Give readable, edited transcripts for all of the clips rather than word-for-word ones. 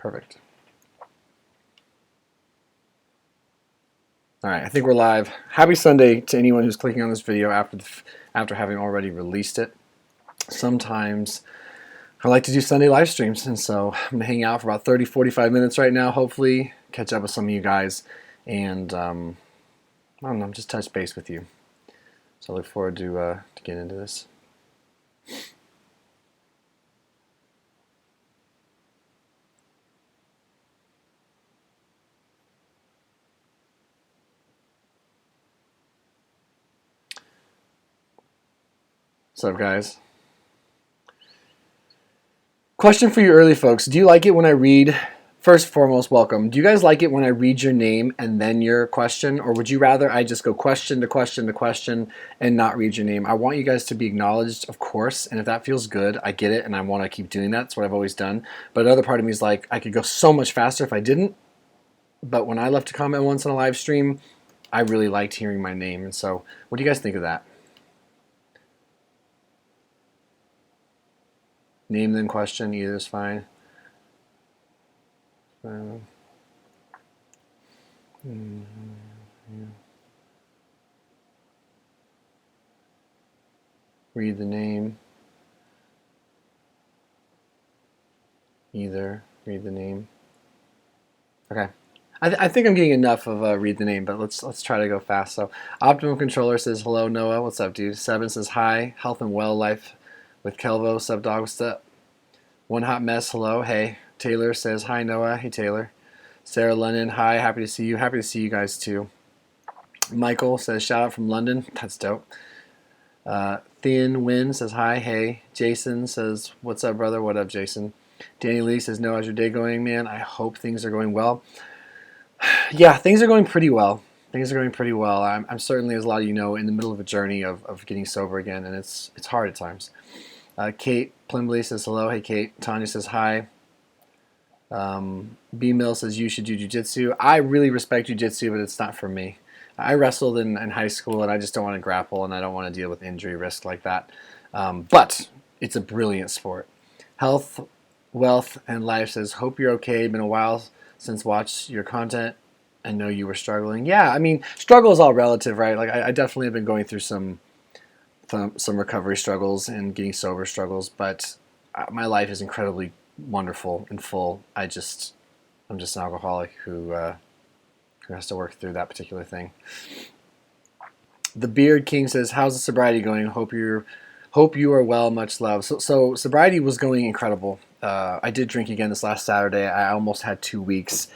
Perfect. All right, I think we're live. Happy Sunday to anyone who's clicking on this video after having already released it. Sometimes I like to do Sunday live streams, and so I'm going to hang out for about 30-45 minutes right now, hopefully catch up with some of you guys, and I don't know, just touch base with you. So I look forward to getting into this. What's up, guys? Question for you early folks. Do you like it when I read, first and foremost, welcome. Do you guys like it when I read your name and then your question? Or would you rather I just go question to question to question and not read your name? I want you guys to be acknowledged, of course. And if that feels good, I get it. And I want to keep doing that. That's what I've always done. But another part of me is like, I could go so much faster if I didn't. But when I left a comment once on a live stream, I really liked hearing my name. And so what do you guys think of that? Name then question, either is fine. Yeah. Read the name. Either read the name. Okay. I think I'm getting enough of read the name, but let's try to go fast. So Optimum Controller says hello, Noah. What's up, dude? Seven says hi. Health and well life with Kelvo. Sub dog. What's up? One hot mess. Hello. Hey. Taylor says hi, Noah. Hey, Taylor. Sarah Lennon. Hi. Happy to see you. Happy to see you guys too. Michael says shout out from London. That's dope. Thin Win says hi. Hey. Jason says what's up, brother? What up, Jason? Danny Lee says no. How's your day going, man? I hope things are going well. Yeah, things are going pretty well. Things are going pretty well. I'm certainly, as a lot of you know, in the middle of a journey of getting sober again, and it's hard at times. Kate Plimbley says hello. Hey, Kate. Tanya says hi. B Mill says you should do jiu-jitsu. I really respect jiu-jitsu, but it's not for me. I wrestled in high school, and I just don't want to grapple, and I don't want to deal with injury risk like that. But it's a brilliant sport. Health, Wealth, and Life says, hope you're okay. Been a while since watched your content and know you were struggling. Yeah, I mean, struggle is all relative, right? Like I definitely have been going through some recovery struggles and getting sober struggles, but my life is incredibly wonderful and full. I'm just an alcoholic who has to work through that particular thing. The Beard King says, how's the sobriety going? Hope you are well, much love. So sobriety was going incredible. I did drink again this last Saturday. I almost had 2 weeks,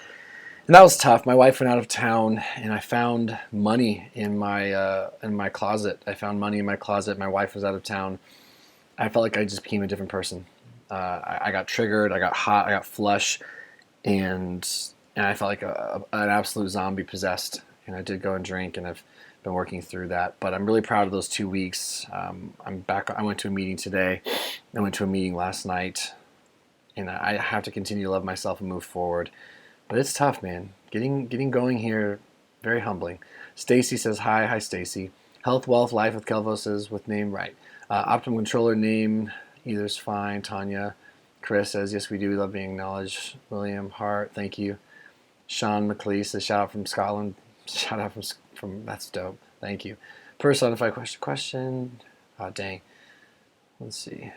and that was tough. My wife went out of town, and I found money in my closet. I found money in my closet. My wife was out of town. I felt like I just became a different person. I got triggered. I got hot. I got flush, and I felt like an absolute zombie possessed. And I did go and drink, and I've been working through that. But I'm really proud of those 2 weeks. I'm back. I went to a meeting today. I went to a meeting last night. And I have to continue to love myself and move forward. But it's tough, man. Getting going here, very humbling. Stacy says hi. Hi, Stacy. Health, Wealth, Life with Kelvo says with name right. Optimum Controller name, either's fine. Tanya. Chris says, yes, we do. We love being acknowledged. William Hart, thank you. Sean McLeese says, shout out from Scotland. Shout out from that's dope. Thank you. Personified question. Oh, dang. Let's see.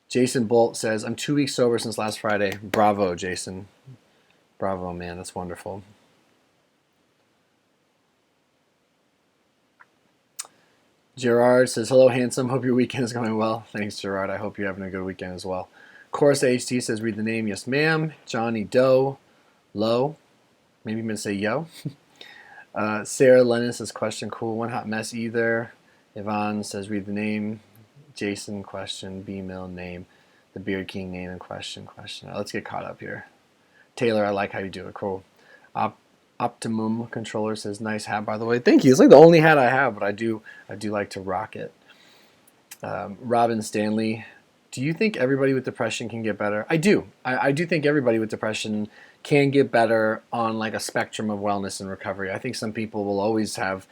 Jason Bolt says, I'm 2 weeks sober since last Friday. Bravo, Jason. Bravo, man. That's wonderful. Gerard says, hello, handsome. Hope your weekend is going well. Thanks, Gerard. I hope you're having a good weekend as well. Chorus HT says, read the name. Yes, ma'am. Johnny Doe. Low. Maybe I'm going to say yo. Sarah Lennon says, question, cool. One hot mess either. Yvonne says, read the name. Jason, question. B-Mill, name. The Beard King, name and question. Let's get caught up here. Taylor, I like how you do it. Cool. Optimum Controller says, nice hat, by the way. Thank you. It's like the only hat I have, but I do like to rock it. Robin Stanley, do you think everybody with depression can get better? I do. I do think everybody with depression can get better on like a spectrum of wellness and recovery. I think some people will always have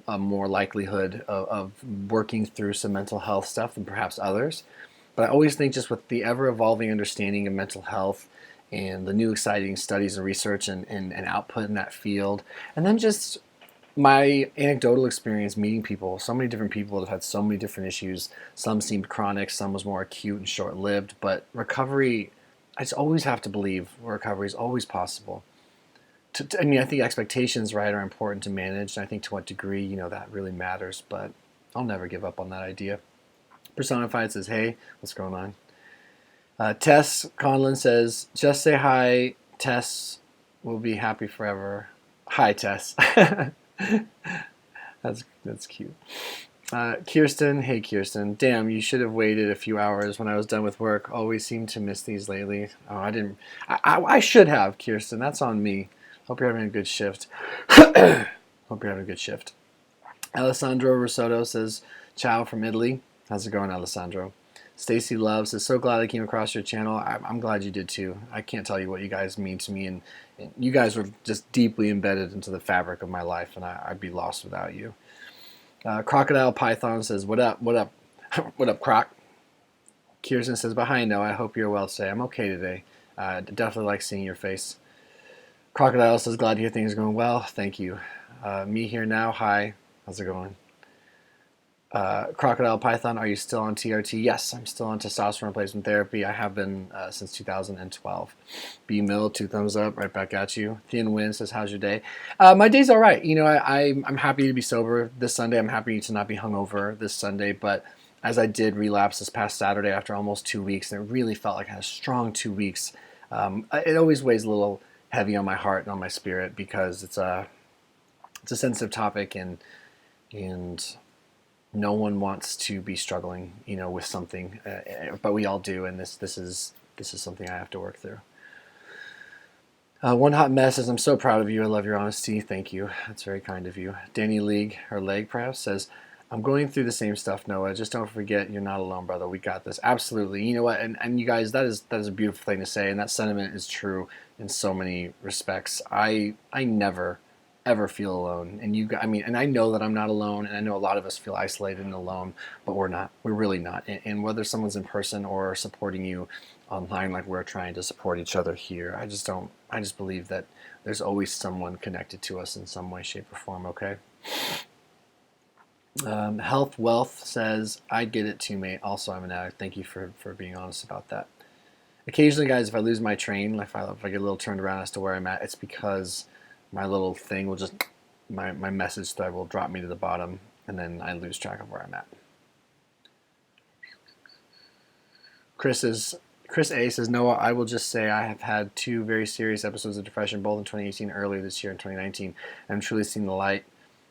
a more likelihood of working through some mental health stuff than perhaps others. But I always think just with the ever-evolving understanding of mental health and the new exciting studies and research and output in that field, and then just my anecdotal experience meeting people, so many different people that had so many different issues. Some seemed chronic, some was more acute and short-lived, but recovery, I just always have to believe recovery is always possible. I mean, I think expectations, right, are important to manage, and I think to what degree, that really matters, but I'll never give up on that idea. Personified says, hey, what's going on? Tess Conlon says, just say hi, Tess will be happy forever. Hi, Tess. That's cute. Kirsten, hey Kirsten. Damn, you should have waited a few hours when I was done with work. Always seem to miss these lately. Oh, I didn't. I should have, Kirsten. That's on me. Hope you're having a good shift. Hope you're having a good shift. Alessandro Risotto says, ciao from Italy. How's it going, Alessandro? Stacy Love says, so glad I came across your channel. I'm glad you did too. I can't tell you what you guys mean to me, and you guys were just deeply embedded into the fabric of my life, and I'd be lost without you. Crocodile Python says, what up, what up, what up, Croc? Kirsten says, but hi, no, I hope you're well today. I'm okay today. Definitely like seeing your face. Crocodile says, glad to hear things are going well. Thank you. Me here now. Hi. How's it going? Crocodile Python, are you still on TRT? Yes, I'm still on testosterone replacement therapy. I have been since 2012. B Mill, 2 thumbs up, right back at you. Thin Wind says, how's your day? My day's all right. I'm happy to be sober this Sunday. I'm happy to not be hungover this Sunday, but as I did relapse this past Saturday after almost 2 weeks, and it really felt like I had a strong 2 weeks. It always weighs a little heavy on my heart and on my spirit because it's a sensitive topic, and no one wants to be struggling, with something, but we all do, and this is something I have to work through. One Hot Mess says, I'm so proud of you. I love your honesty. Thank you. That's very kind of you. Danny League, her leg perhaps, says, I'm going through the same stuff, Noah. Just don't forget you're not alone, brother. We got this. Absolutely. You know what? And you guys, that is a beautiful thing to say, and that sentiment is true in so many respects. I never ever feel alone, and I know that I'm not alone, and I know a lot of us feel isolated and alone, but we're not. We're really not. And whether someone's in person or supporting you online, like we're trying to support each other here, I just believe that there's always someone connected to us in some way, shape, or form. Okay. Health Wealth says, I get it too, mate. Also, I'm an addict. Thank you for being honest about that. Occasionally, guys, if I lose my train, if I get a little turned around as to where I'm at, it's because my little thing will just, my message thread will drop me to the bottom, and then I lose track of where I'm at. Chris A says, Noah, I will just say I have had 2 very serious episodes of depression, both in 2018, earlier this year in 2019. I'm truly seeing the light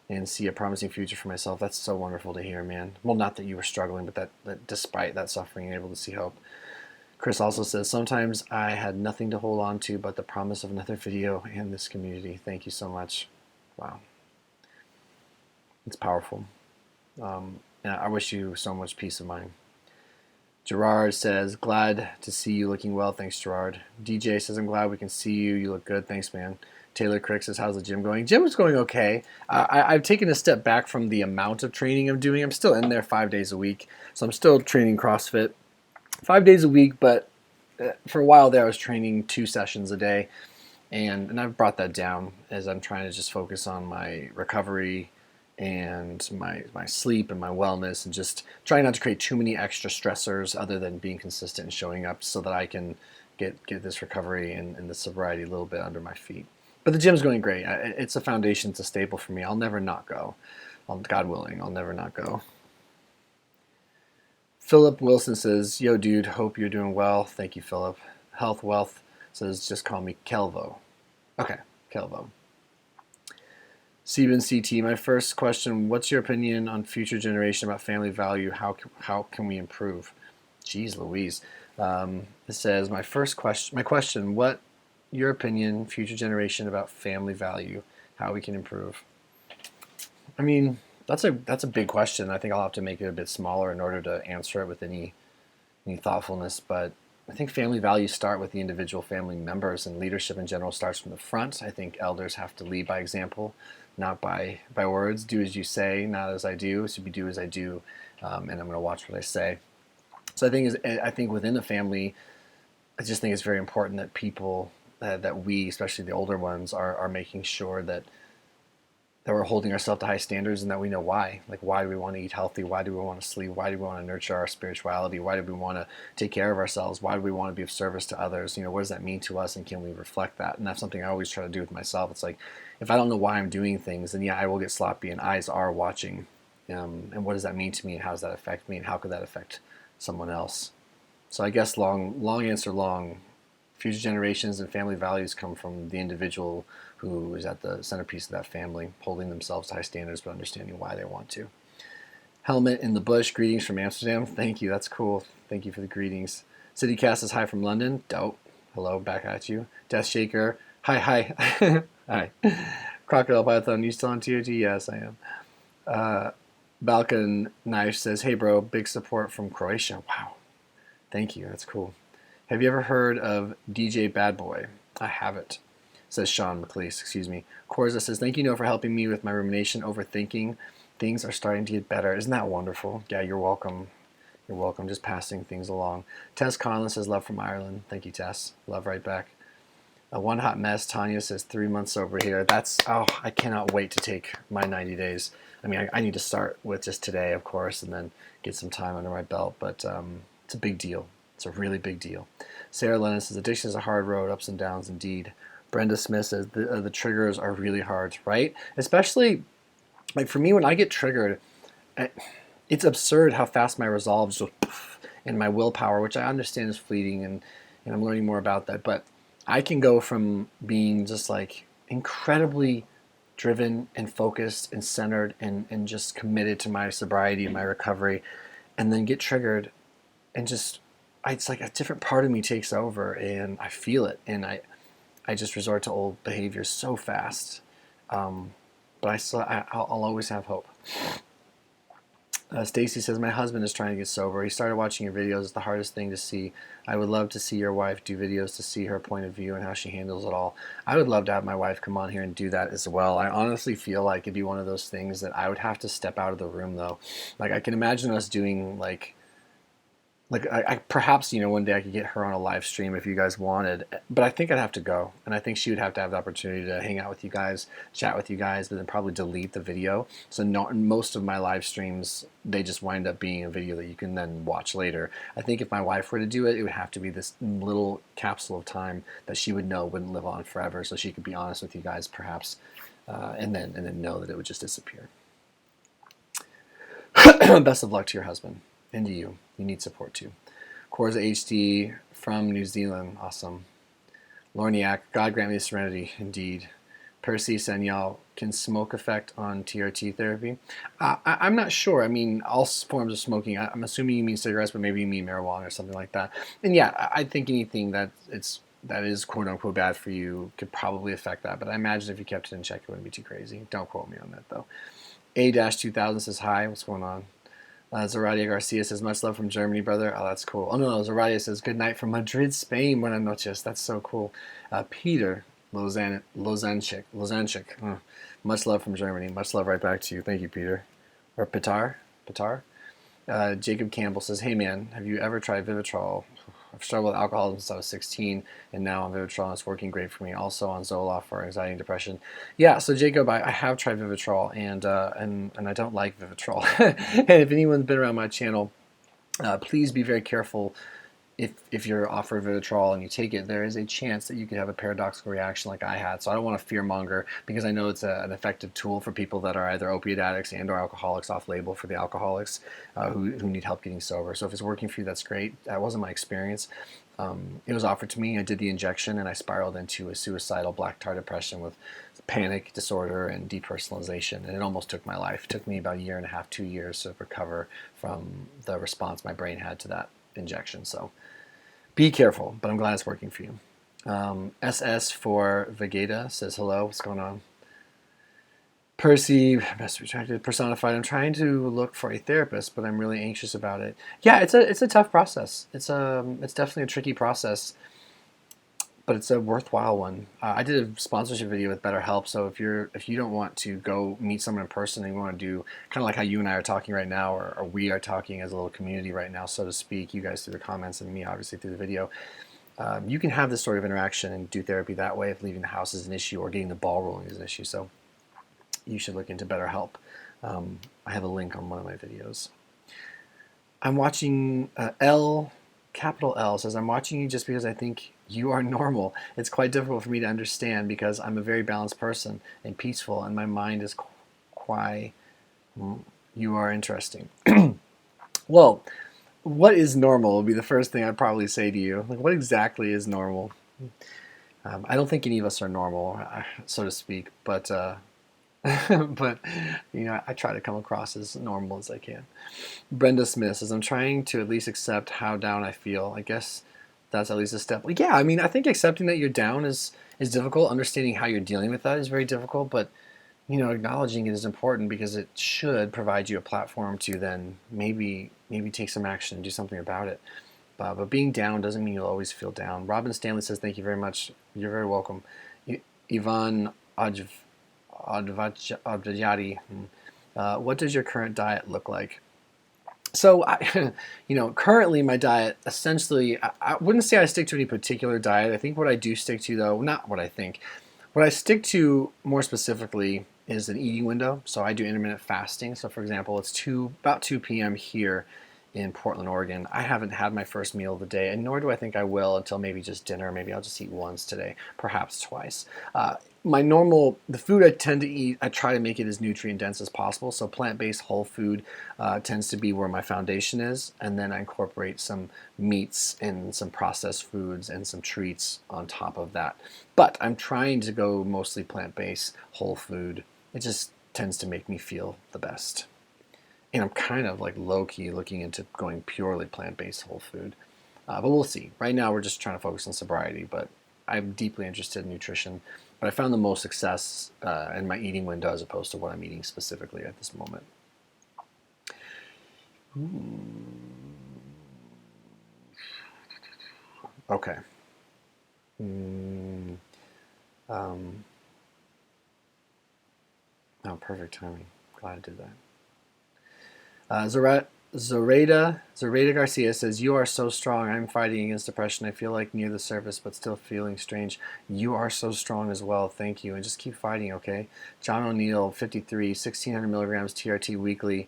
and see a promising future for myself. That's so wonderful to hear, man. Well, not that you were struggling, but that despite that suffering, you're able to see hope. Chris also says, sometimes I had nothing to hold on to but the promise of another video and this community. Thank you so much. Wow. It's powerful. And I wish you so much peace of mind. Gerard says, glad to see you looking well. Thanks, Gerard. DJ says, I'm glad we can see you. You look good. Thanks, man. Taylor Crick says, how's the gym going? Gym is going okay. I've taken a step back from the amount of training I'm doing. I'm still in there 5 days a week. So I'm still training CrossFit 5 days a week, but for a while there I was training 2 sessions a day, and I've brought that down as I'm trying to just focus on my recovery and my sleep and my wellness, and just trying not to create too many extra stressors other than being consistent and showing up so that I can get this recovery and the sobriety a little bit under my feet. But the gym's going great. It's a foundation, it's a staple for me. I'll never not go. God willing, I'll never not go. Philip Wilson says, yo, dude, hope you're doing well. Thank you, Philip. Health Wealth says, just call me Kelvo. Okay, Kelvo. Sebin CT, my first question, what's your opinion on future generation about family value? How can we improve? Jeez Louise. It says, my question, what your opinion, future generation about family value, how we can improve? I mean, that's a big question. I think I'll have to make it a bit smaller in order to answer it with any thoughtfulness. But I think family values start with the individual family members, and leadership in general starts from the front. I think elders have to lead by example, not by words. Do as you say, not as I do. So be do as I do, and I'm going to watch what I say. So I think within the family, I just think it's very important that people that we, especially the older ones, are making sure that we're holding ourselves to high standards and that we know why. Like, why do we want to eat healthy? Why do we want to sleep? Why do we want to nurture our spirituality? Why do we want to take care of ourselves? Why do we want to be of service to others? You know, what does that mean to us, and can we reflect that? And that's something I always try to do with myself. It's like, if I don't know why I'm doing things, then yeah, I will get sloppy, and eyes are watching. And what does that mean to me, and how does that affect me, and how could that affect someone else? So I guess long answer long. Future generations and family values come from the individual who is at the centerpiece of that family, holding themselves to high standards but understanding why they want to. Helmet in the bush, greetings from Amsterdam. Thank you, that's cool. Thank you for the greetings. CityCast is hi from London. Dope. Hello, back at you. Death Shaker. Hi. Hi. Crocodile Python, you still on TOT? Yes, I am. Balkan Knife says, hey bro, big support from Croatia. Wow. Thank you, that's cool. Have you ever heard of DJ Bad Boy? I haven't, says Sean McLeese, excuse me. Corza says, thank you, Noah, for helping me with my rumination, overthinking. Things are starting to get better. Isn't that wonderful? Yeah, you're welcome. You're welcome. Just passing things along. Tess Conlon says, love from Ireland. Thank you, Tess. Love right back. One Hot Mess, Tanya says, 3 months over here. I cannot wait to take my 90 days. I mean, I need to start with just today, of course, and then get some time under my belt, but it's a big deal. It's a really big deal. Sarah Lennon says, addiction is a hard road, ups and downs indeed. Brenda Smith says, the triggers are really hard, right? Especially, like for me, when I get triggered, it's absurd how fast my resolve just and my willpower, which I understand is fleeting, and I'm learning more about that, but I can go from being just like incredibly driven and focused and centered and just committed to my sobriety and my recovery, and then get triggered and just, it's like a different part of me takes over and I feel it, and I just resort to old behaviors so fast. But I'll always have hope. Stacy says, my husband is trying to get sober. He started watching your videos. It's the hardest thing to see. I would love to see your wife do videos to see her point of view and how she handles it all. I would love to have my wife come on here and do that as well. I honestly feel like it'd be one of those things that I would have to step out of the room, though. Like, I can imagine us doing I perhaps, one day I could get her on a live stream if you guys wanted, but I think I'd have to go, and I think she would have to have the opportunity to hang out with you guys, chat with you guys, but then probably delete the video. So most of my live streams, they just wind up being a video that you can then watch later. I think if my wife were to do it, it would have to be this little capsule of time that she would know wouldn't live on forever, so she could be honest with you guys, perhaps, and then know that it would just disappear. Best of luck to your husband and to you. You need support too. Corza HD from New Zealand. Awesome. Lorniak, God grant me the serenity. Indeed. Percy Sanyal, can smoke affect on TRT therapy? I'm not sure. I mean, all forms of smoking. I'm assuming you mean cigarettes, but maybe you mean marijuana or something like that. And yeah, I think anything that is quote unquote bad for you could probably affect that. But I imagine if you kept it in check, it wouldn't be too crazy. Don't quote me on that though. A-2000 says hi. What's going on? Zoradia Garcia says, much love from Germany, brother. Oh, that's cool. Oh, no, Zoradia says, good night from Madrid, Spain. Buenas noches. That's so cool. Peter Lozanchik. Much love from Germany. Much love right back to you. Thank you, Peter. Or Pitar. Jacob Campbell says, hey, man, have you ever tried VIVITROL? I've struggled with alcohol since I was 16, and now on VIVITROL, and it's working great for me. Also on Zoloft for anxiety and depression. Yeah, so Jacob, I have tried VIVITROL, and I don't like VIVITROL. And if anyone's been around my channel, please be very careful. If you're offered VIVITROL and you take it, there is a chance that you could have a paradoxical reaction like I had. So I don't want to fearmonger, because I know it's an effective tool for people that are either opiate addicts and or alcoholics, off-label for the alcoholics who need help getting sober. So if it's working for you, that's great. That wasn't my experience. It was offered to me. I did the injection, and I spiraled into a suicidal black tar depression with panic disorder and depersonalization, and it almost took my life. It took me about 1.5 years, 2 years to recover from the response my brain had to that injection. So be careful, but I'm glad it's working for you. SS for Vegeta says hello. What's going on? Percy, best retracted, personified. I'm trying to look for a therapist, but I'm really anxious about it. Yeah, it's a tough process. It's definitely a tricky process. but it's a worthwhile one. I did a sponsorship video with BetterHelp, so if you don't want to go meet someone in person and you want to do kind of like how you and I are talking right now, or we are talking as a little community right now, so to speak, you guys through the comments and me obviously through the video, you can have this sort of interaction and do therapy that way if leaving the house is an issue or getting the ball rolling is an issue. So you should look into BetterHelp. I have a link on one of my videos. I'm watching capital L says, I'm watching you just because I think you are normal. It's quite difficult for me to understand because I'm a very balanced person and peaceful, and my mind is quite. You are interesting. Well, what is normal would be the first thing I'd probably say to you. Like, what exactly is normal? I don't think any of us are normal, so to speak, but but I try to come across as normal as I can. Brenda Smith says, I'm trying to at least accept how down I feel. I guess that's at least a step. Yeah, I mean, I think accepting that you're down is difficult. Understanding how you're dealing with that is very difficult, but acknowledging it is important because it should provide you a platform to then maybe take some action and do something about it. But being down doesn't mean you'll always feel down. Robin Stanley says, thank you very much. You're very welcome. Ivan Advajati, what does your current diet look like? So, currently my diet, essentially, I wouldn't say I stick to any particular diet. I think what I do stick to, though, not what I think. What I stick to more specifically is an eating window. So I do intermittent fasting. So, for example, it's about 2 p.m. here in Portland, Oregon. I haven't had my first meal of the day, and nor do I think I will until maybe just dinner. Maybe I'll just eat once today, perhaps twice. The food I tend to eat, I try to make it as nutrient dense as possible. So plant-based whole food tends to be where my foundation is, and then I incorporate some meats and some processed foods and some treats on top of that. But I'm trying to go mostly plant-based whole food. It just tends to make me feel the best. And I'm kind of like low-key looking into going purely plant-based whole food. But we'll see. Right now we're just trying to focus on sobriety, but I'm deeply interested in nutrition. But I found the most success in my eating window as opposed to what I'm eating specifically at this moment. Okay. Perfect timing. Glad I did that. Zoraida Garcia says, you are so strong. I'm fighting against depression. I feel like near the surface, but still feeling strange. You are so strong as well. Thank you. And just keep fighting, okay? John O'Neill, 53, 1,600 milligrams TRT weekly,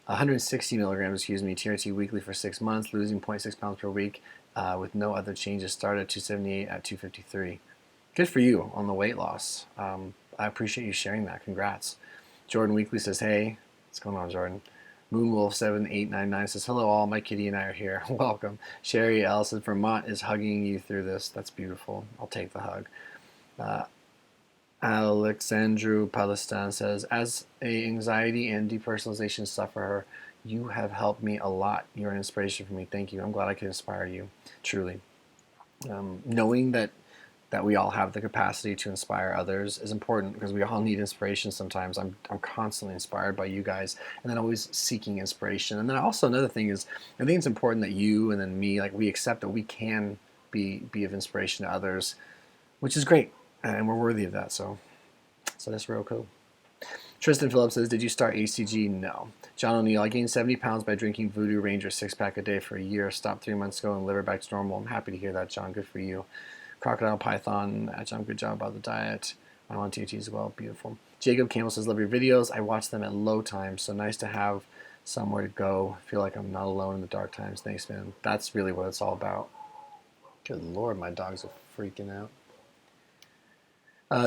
160 milligrams, TRT weekly for 6 months, losing 0.6 pounds per week with no other changes. Started at 278 at 253. Good for you on the weight loss. I appreciate you sharing that. Congrats. Jordan Weekly says, hey, what's going on, Jordan? Moonwolf7899 says, hello all, my kitty and I are here. Welcome. Sherry L says, Vermont is hugging you through this. That's beautiful. I'll take the hug. Alexandru Palestin says, as a anxiety and depersonalization sufferer, you have helped me a lot. You're an inspiration for me. Thank you. I'm glad I could inspire you, truly. Knowing that we all have the capacity to inspire others is important because we all need inspiration sometimes. I'm constantly inspired by you guys, and then always seeking inspiration. And then also another thing is, I think it's important that you and then me, like, we accept that we can be of inspiration to others, which is great, and we're worthy of that. So that's real cool. Tristan Phillips says, did you start ACG? No. John O'Neill, I gained 70 pounds by drinking Voodoo Ranger 6-pack a day for a year. Stopped 3 months ago and liver back to normal. I'm happy to hear that, John. Good for you. Crocodile Python, John, good job about the diet. I'm on THT as well. Beautiful. Jacob Campbell says, love your videos. I watch them at low times, so nice to have somewhere to go. Feel like I'm not alone in the dark times. Thanks, man. That's really what it's all about. Good Lord, my dogs are freaking out.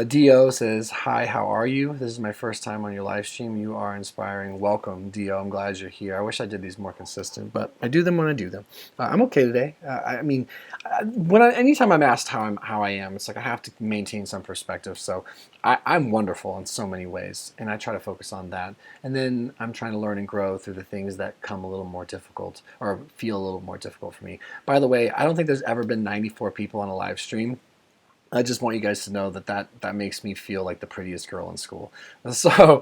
Dio says, hi, how are you? This is my first time on your live stream. You are inspiring. Welcome, Dio. I'm glad you're here. I wish I did these more consistent, but I do them when I do them. I'm okay today. Anytime I'm asked how I am, it's like I have to maintain some perspective. So I'm wonderful in so many ways, and I try to focus on that. And then I'm trying to learn and grow through the things that come a little more difficult or feel a little more difficult for me. By the way, I don't think there's ever been 94 people on a live stream. I just want you guys to know that makes me feel like the prettiest girl in school. So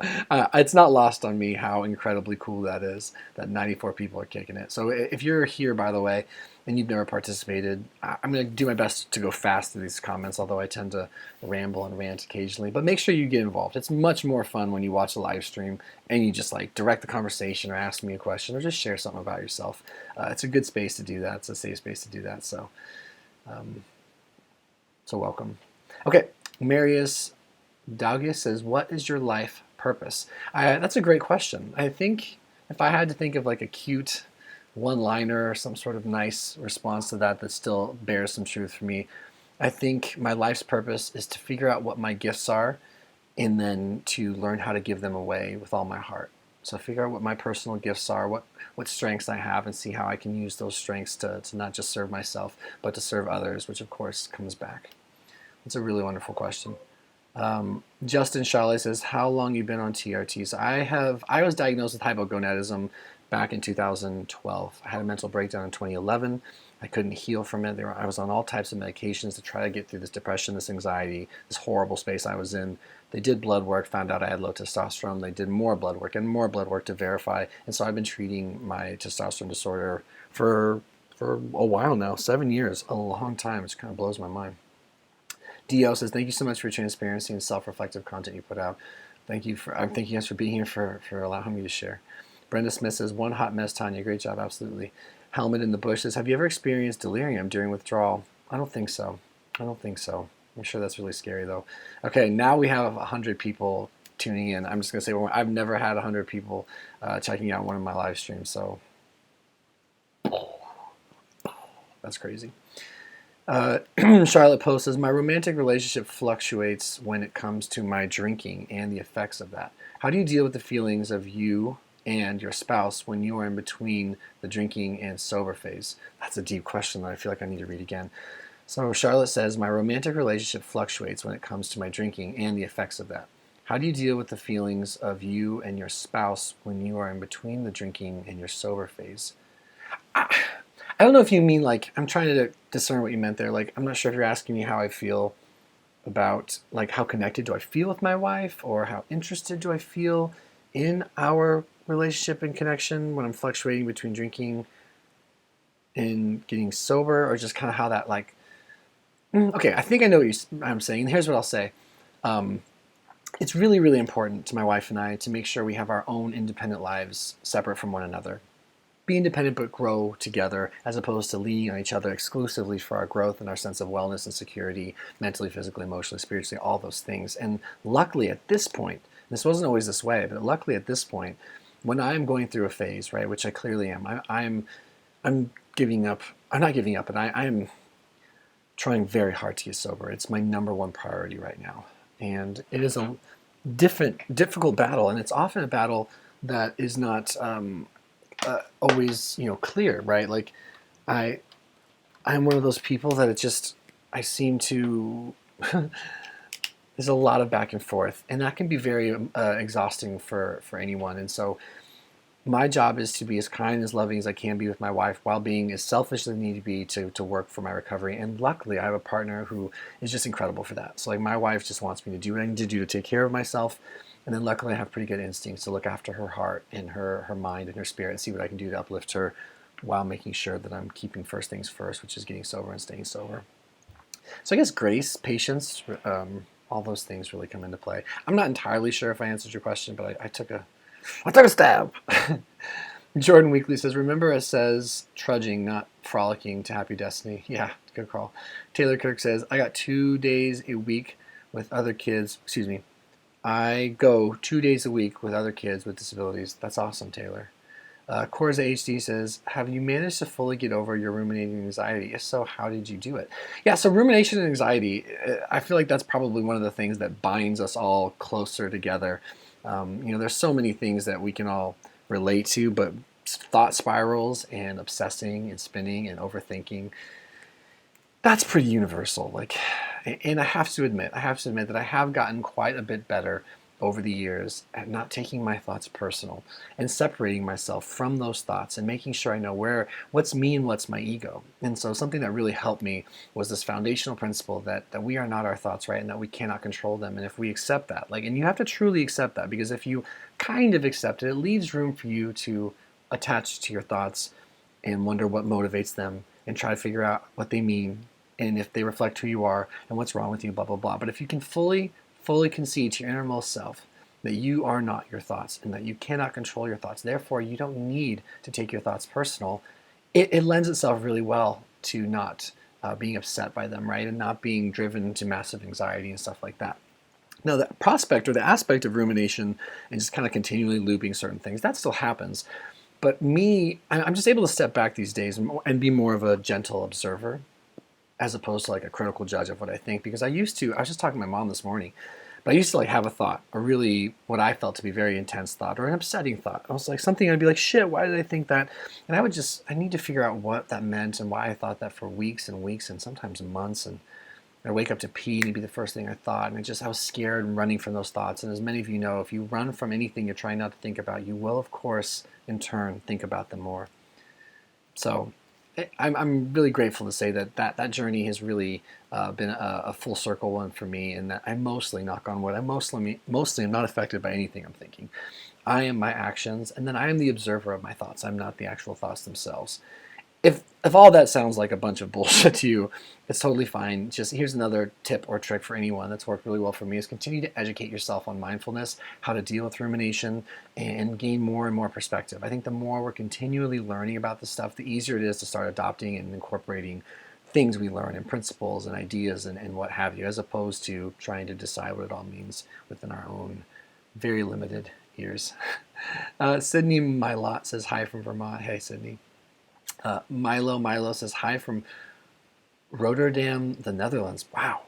it's not lost on me how incredibly cool that is, that 94 people are kicking it. So if you're here, by the way, and you've never participated, I'm going to do my best to go fast through these comments, although I tend to ramble and rant occasionally. But make sure you get involved. It's much more fun when you watch a live stream and you just like direct the conversation or ask me a question or just share something about yourself. It's a good space to do that. It's a safe space to do that. Um, so welcome. Okay, Marius Daugus says, what is your life purpose? That's a great question. I think if I had to think of like a cute one-liner or some sort of nice response to that that still bears some truth for me, I think my life's purpose is to figure out what my gifts are and then to learn how to give them away with all my heart. So figure out what my personal gifts are, what strengths I have, and see how I can use those strengths to not just serve myself, but to serve others, which of course comes back. It's a really wonderful question. Justin Charlotte says, how long you been on TRTs? I was diagnosed with hypogonadism back in 2012. I had a mental breakdown in 2011. I couldn't heal from it. I was on all types of medications to try to get through this depression, this anxiety, this horrible space I was in. They did blood work, found out I had low testosterone. They did more blood work and more blood work to verify. And so I've been treating my testosterone disorder for a while now, 7 years, a long time. It kind of blows my mind. Dio says, thank you so much for your transparency and self-reflective content you put out. Thank you guys for being here, for allowing me to share. Brenda Smith says, one hot mess, Tanya. Great job, absolutely. Helmet in the Bush says, have you ever experienced delirium during withdrawal? I don't think so. I'm sure that's really scary, though. Okay, now we have 100 people tuning in. I'm just going to say, well, I've never had 100 people checking out one of my live streams, so that's crazy. Charlotte Post says, my romantic relationship fluctuates when it comes to my drinking and the effects of that. How do you deal with the feelings of you and your spouse when you are in between the drinking and sober phase? That's a deep question that I feel like I need to read again. So Charlotte says, my romantic relationship fluctuates when it comes to my drinking and the effects of that. How do you deal with the feelings of you and your spouse when you are in between the drinking and your sober phase? I don't know if you mean like, I'm trying to discern what you meant there. Like, I'm not sure if you're asking me how I feel about, like, how connected do I feel with my wife, or how interested do I feel in our relationship and connection when I'm fluctuating between drinking and getting sober, or just kind of how that, like, okay, I think I know what I'm saying. Here's what I'll say. It's really, really important to my wife and I to make sure we have our own independent lives separate from one another. Be independent but grow together, as opposed to leaning on each other exclusively for our growth and our sense of wellness and security, mentally, physically, emotionally, spiritually, all those things. And luckily at this point, this wasn't always this way, but luckily at this point, when I'm going through a phase, right, which I clearly am, I'm giving up. I'm not giving up, but I'm trying very hard to get sober. It's my number one priority right now, and it is a difficult battle, and it's often a battle that is not always, clear, right? Like, I'm one of those people that I seem to, there's a lot of back and forth, and that can be very exhausting for anyone. And so my job is to be as kind and as loving as I can be with my wife, while being as selfish as I need to be to work for my recovery. And luckily I have a partner who is just incredible for that. So like, my wife just wants me to do what I need to do to take care of myself. And then luckily I have pretty good instincts to look after her heart and her mind and her spirit, and see what I can do to uplift her while making sure that I'm keeping first things first, which is getting sober and staying sober. So I guess grace, patience, all those things really come into play. I'm not entirely sure if I answered your question, but I took a stab. Jordan Weekly says, remember it says trudging, not frolicking to happy destiny. Yeah, good call. Taylor Kirk says, I got 2 days a week with other kids. I go 2 days a week with other kids with disabilities. That's awesome, Taylor. Corza HD says, have you managed to fully get over your ruminating anxiety? If so, how did you do it? Yeah, so rumination and anxiety, I feel like that's probably one of the things that binds us all closer together. There's so many things that we can all relate to, but thought spirals and obsessing and spinning and overthinking, that's pretty universal. Like, and I have to admit that I have gotten quite a bit better over the years at not taking my thoughts personal and separating myself from those thoughts and making sure I know what's me and what's my ego. And so something that really helped me was this foundational principle that we are not our thoughts, right? And that we cannot control them. And if we accept that, and you have to truly accept that, because if you kind of accept it, it leaves room for you to attach to your thoughts and wonder what motivates them and try to figure out what they mean and if they reflect who you are and what's wrong with you, blah, blah, blah. But if you can fully concede to your innermost self that you are not your thoughts and that you cannot control your thoughts, therefore you don't need to take your thoughts personal, it lends itself really well to not being upset by them, right? And not being driven to massive anxiety and stuff like that. Now, the prospect or the aspect of rumination and just kind of continually looping certain things, that still happens. But I'm just able to step back these days and be more of a gentle observer as opposed to like a critical judge of what I think. Because I was just talking to my mom this morning, but I used to like have a thought, a really, what I felt to be very intense thought or an upsetting thought. I was like something, I'd be like, shit, why did I think that? And I need to figure out what that meant and why I thought that for weeks and weeks and sometimes months. And I'd wake up to pee and it'd be the first thing I thought. And I was scared and running from those thoughts. And as many of you know, if you run from anything you're trying not to think about, you will, of course, in turn, think about them more. So I'm really grateful to say that journey has really been a full circle one for me, and that I mostly, knock on wood, I mostly am not affected by anything I'm thinking. I am my actions, and then I am the observer of my thoughts. I'm not the actual thoughts themselves. If all that sounds like a bunch of bullshit to you, it's totally fine. Just here's another tip or trick for anyone that's worked really well for me is continue to educate yourself on mindfulness, how to deal with rumination, and gain more and more perspective. I think the more we're continually learning about this stuff, the easier it is to start adopting and incorporating things we learn and principles and ideas and what have you, as opposed to trying to decide what it all means within our own very limited ears. Sydney Milot says hi from Vermont. Hey, Sydney. Milo says hi from Rotterdam, the Netherlands. Wow.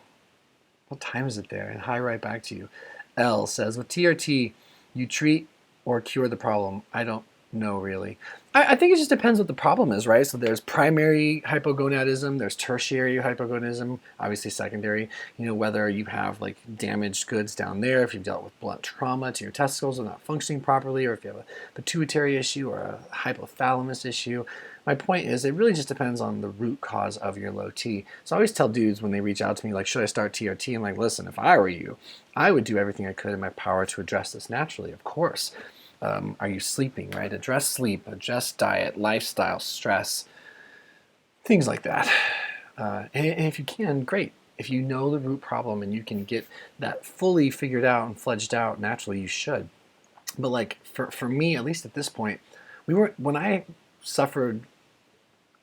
What time is it there? And hi right back to you. L says, with TRT, you treat or cure the problem. I don't know, really. I think it just depends what the problem is, right? So there's primary hypogonadism, there's tertiary hypogonadism, obviously secondary. Whether you have like damaged goods down there, if you've dealt with blunt trauma to your testicles or not functioning properly, or if you have a pituitary issue or a hypothalamus issue. My point is, it really just depends on the root cause of your low T. So I always tell dudes when they reach out to me, like, should I start TRT? I'm like, listen, if I were you, I would do everything I could in my power to address this naturally, of course. Are you sleeping, right? Address sleep, address diet, lifestyle, stress, things like that. And if you can, great. If you know the root problem and you can get that fully figured out and fledged out naturally, you should. But like for me, at least at this point, when I suffered,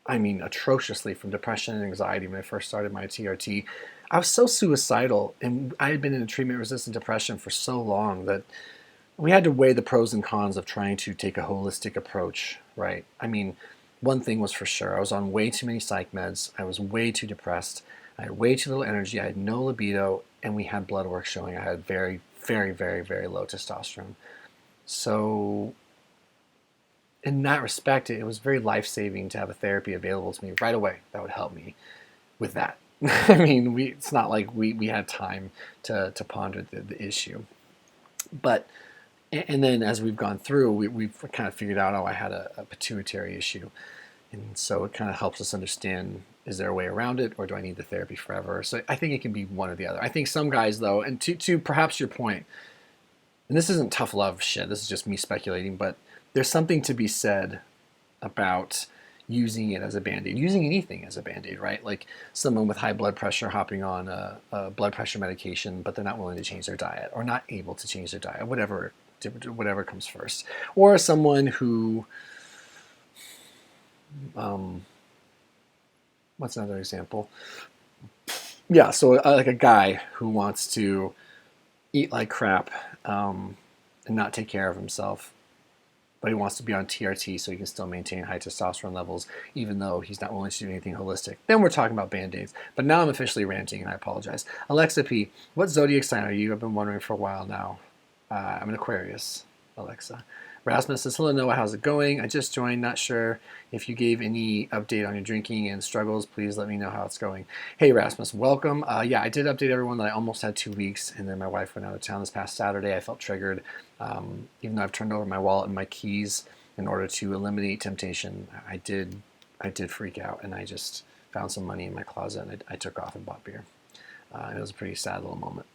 atrociously from depression and anxiety when I first started my TRT, I was so suicidal, and I had been in a treatment-resistant depression for so long that we had to weigh the pros and cons of trying to take a holistic approach, right? One thing was for sure. I was on way too many psych meds. I was way too depressed. I had way too little energy. I had no libido, and we had blood work showing I had very, very, very, very low testosterone. So in that respect, it was very life-saving to have a therapy available to me right away that would help me with that. It's not like we had time to ponder the issue. But and then as we've gone through, we've kind of figured out, I had a pituitary issue. And so it kind of helps us understand, is there a way around it, or do I need the therapy forever? So I think it can be one or the other. I think some guys, though, and to perhaps your point, and this isn't tough love shit, this is just me speculating, but there's something to be said about using it as a Band-Aid, using anything as a Band-Aid, right? Like someone with high blood pressure hopping on a blood pressure medication, but they're not willing to change their diet or not able to change their diet, whatever comes first. Or someone who, what's another example? Yeah, so like a guy who wants to eat like crap and not take care of himself, but he wants to be on TRT so he can still maintain high testosterone levels, even though he's not willing to do anything holistic. Then we're talking about Band-Aids. But now I'm officially ranting, and I apologize. Alexa P., what zodiac sign are you? I've been wondering for a while now. I'm an Aquarius. Alexa. Rasmus says, hello Noah, how's it going? I just joined, not sure if you gave any update on your drinking and struggles. Please let me know how it's going. Hey Rasmus, welcome. Yeah, I did update everyone that I almost had 2 weeks, and then my wife went out of town this past Saturday. I felt triggered, even though I've turned over my wallet and my keys in order to eliminate temptation. I did freak out, and I just found some money in my closet, and I took off and bought beer. It was a pretty sad little moment.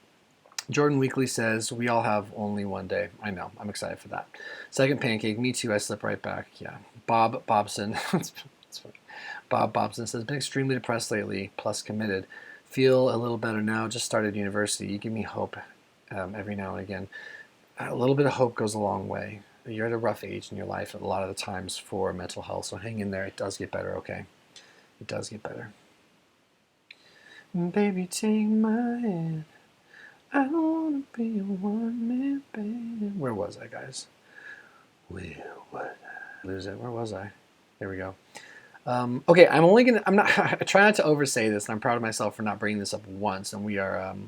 Jordan Weekly says, we all have only one day. I know. I'm excited for that. Second pancake. Me too. I slip right back. Yeah. Bob Bobson. That's funny. Bob Bobson says, been extremely depressed lately, plus committed. Feel a little better now. Just started university. You give me hope every now and again. A little bit of hope goes a long way. You're at a rough age in your life a lot of the times for mental health, so hang in there. It does get better, okay? It does get better. Baby, take my hand. I don't want to be a one-man band. Where was I, guys? Where was I? Lose it. Where was I? There we go. Okay, I try not to oversay this, and I'm proud of myself for not bringing this up once, and we're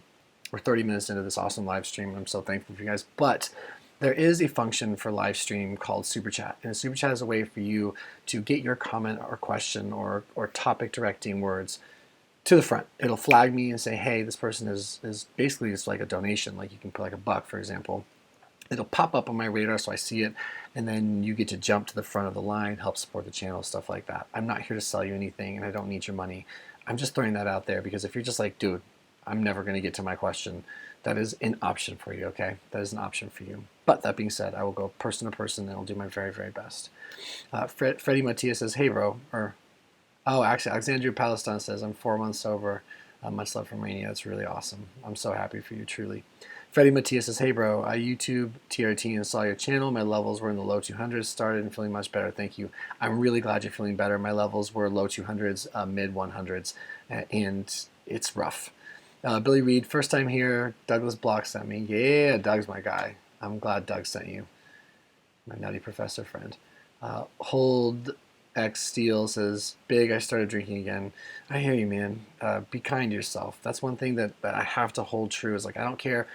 30 minutes into this awesome live stream. I'm so thankful for you guys, but there is a function for live stream called Super Chat, and a Super Chat is a way for you to get your comment or question or topic directing words to the front. It'll flag me and say, hey, this person is basically it's like a donation, like you can put like $1, for example. It'll pop up on my radar so I see it, and then you get to jump to the front of the line, help support the channel, stuff like that. I'm not here to sell you anything, and I don't need your money. I'm just throwing that out there because if you're just like, dude, I'm never going to get to my question, that is an option for you, okay? That is an option for you. But that being said, I will go person to person, and I'll do my very, very best. Freddie Matias says, hey, bro, actually, Alexandria Palestine says, I'm 4 months sober. Much love from Romania. That's really awesome. I'm so happy for you, truly. Freddie Matias says, hey, bro, I YouTube TRT and saw your channel. My levels were in the low 200s, started and feeling much better. Thank you. I'm really glad you're feeling better. My levels were low 200s, mid 100s, and it's rough. Billy Reed, first time here. Douglas Block sent me. Yeah, Doug's my guy. I'm glad Doug sent you. My nutty professor friend. Hold X Steel says, big, I started drinking again. I hear you, man. Be kind to yourself. That's one thing that I have to hold true is like, I don't care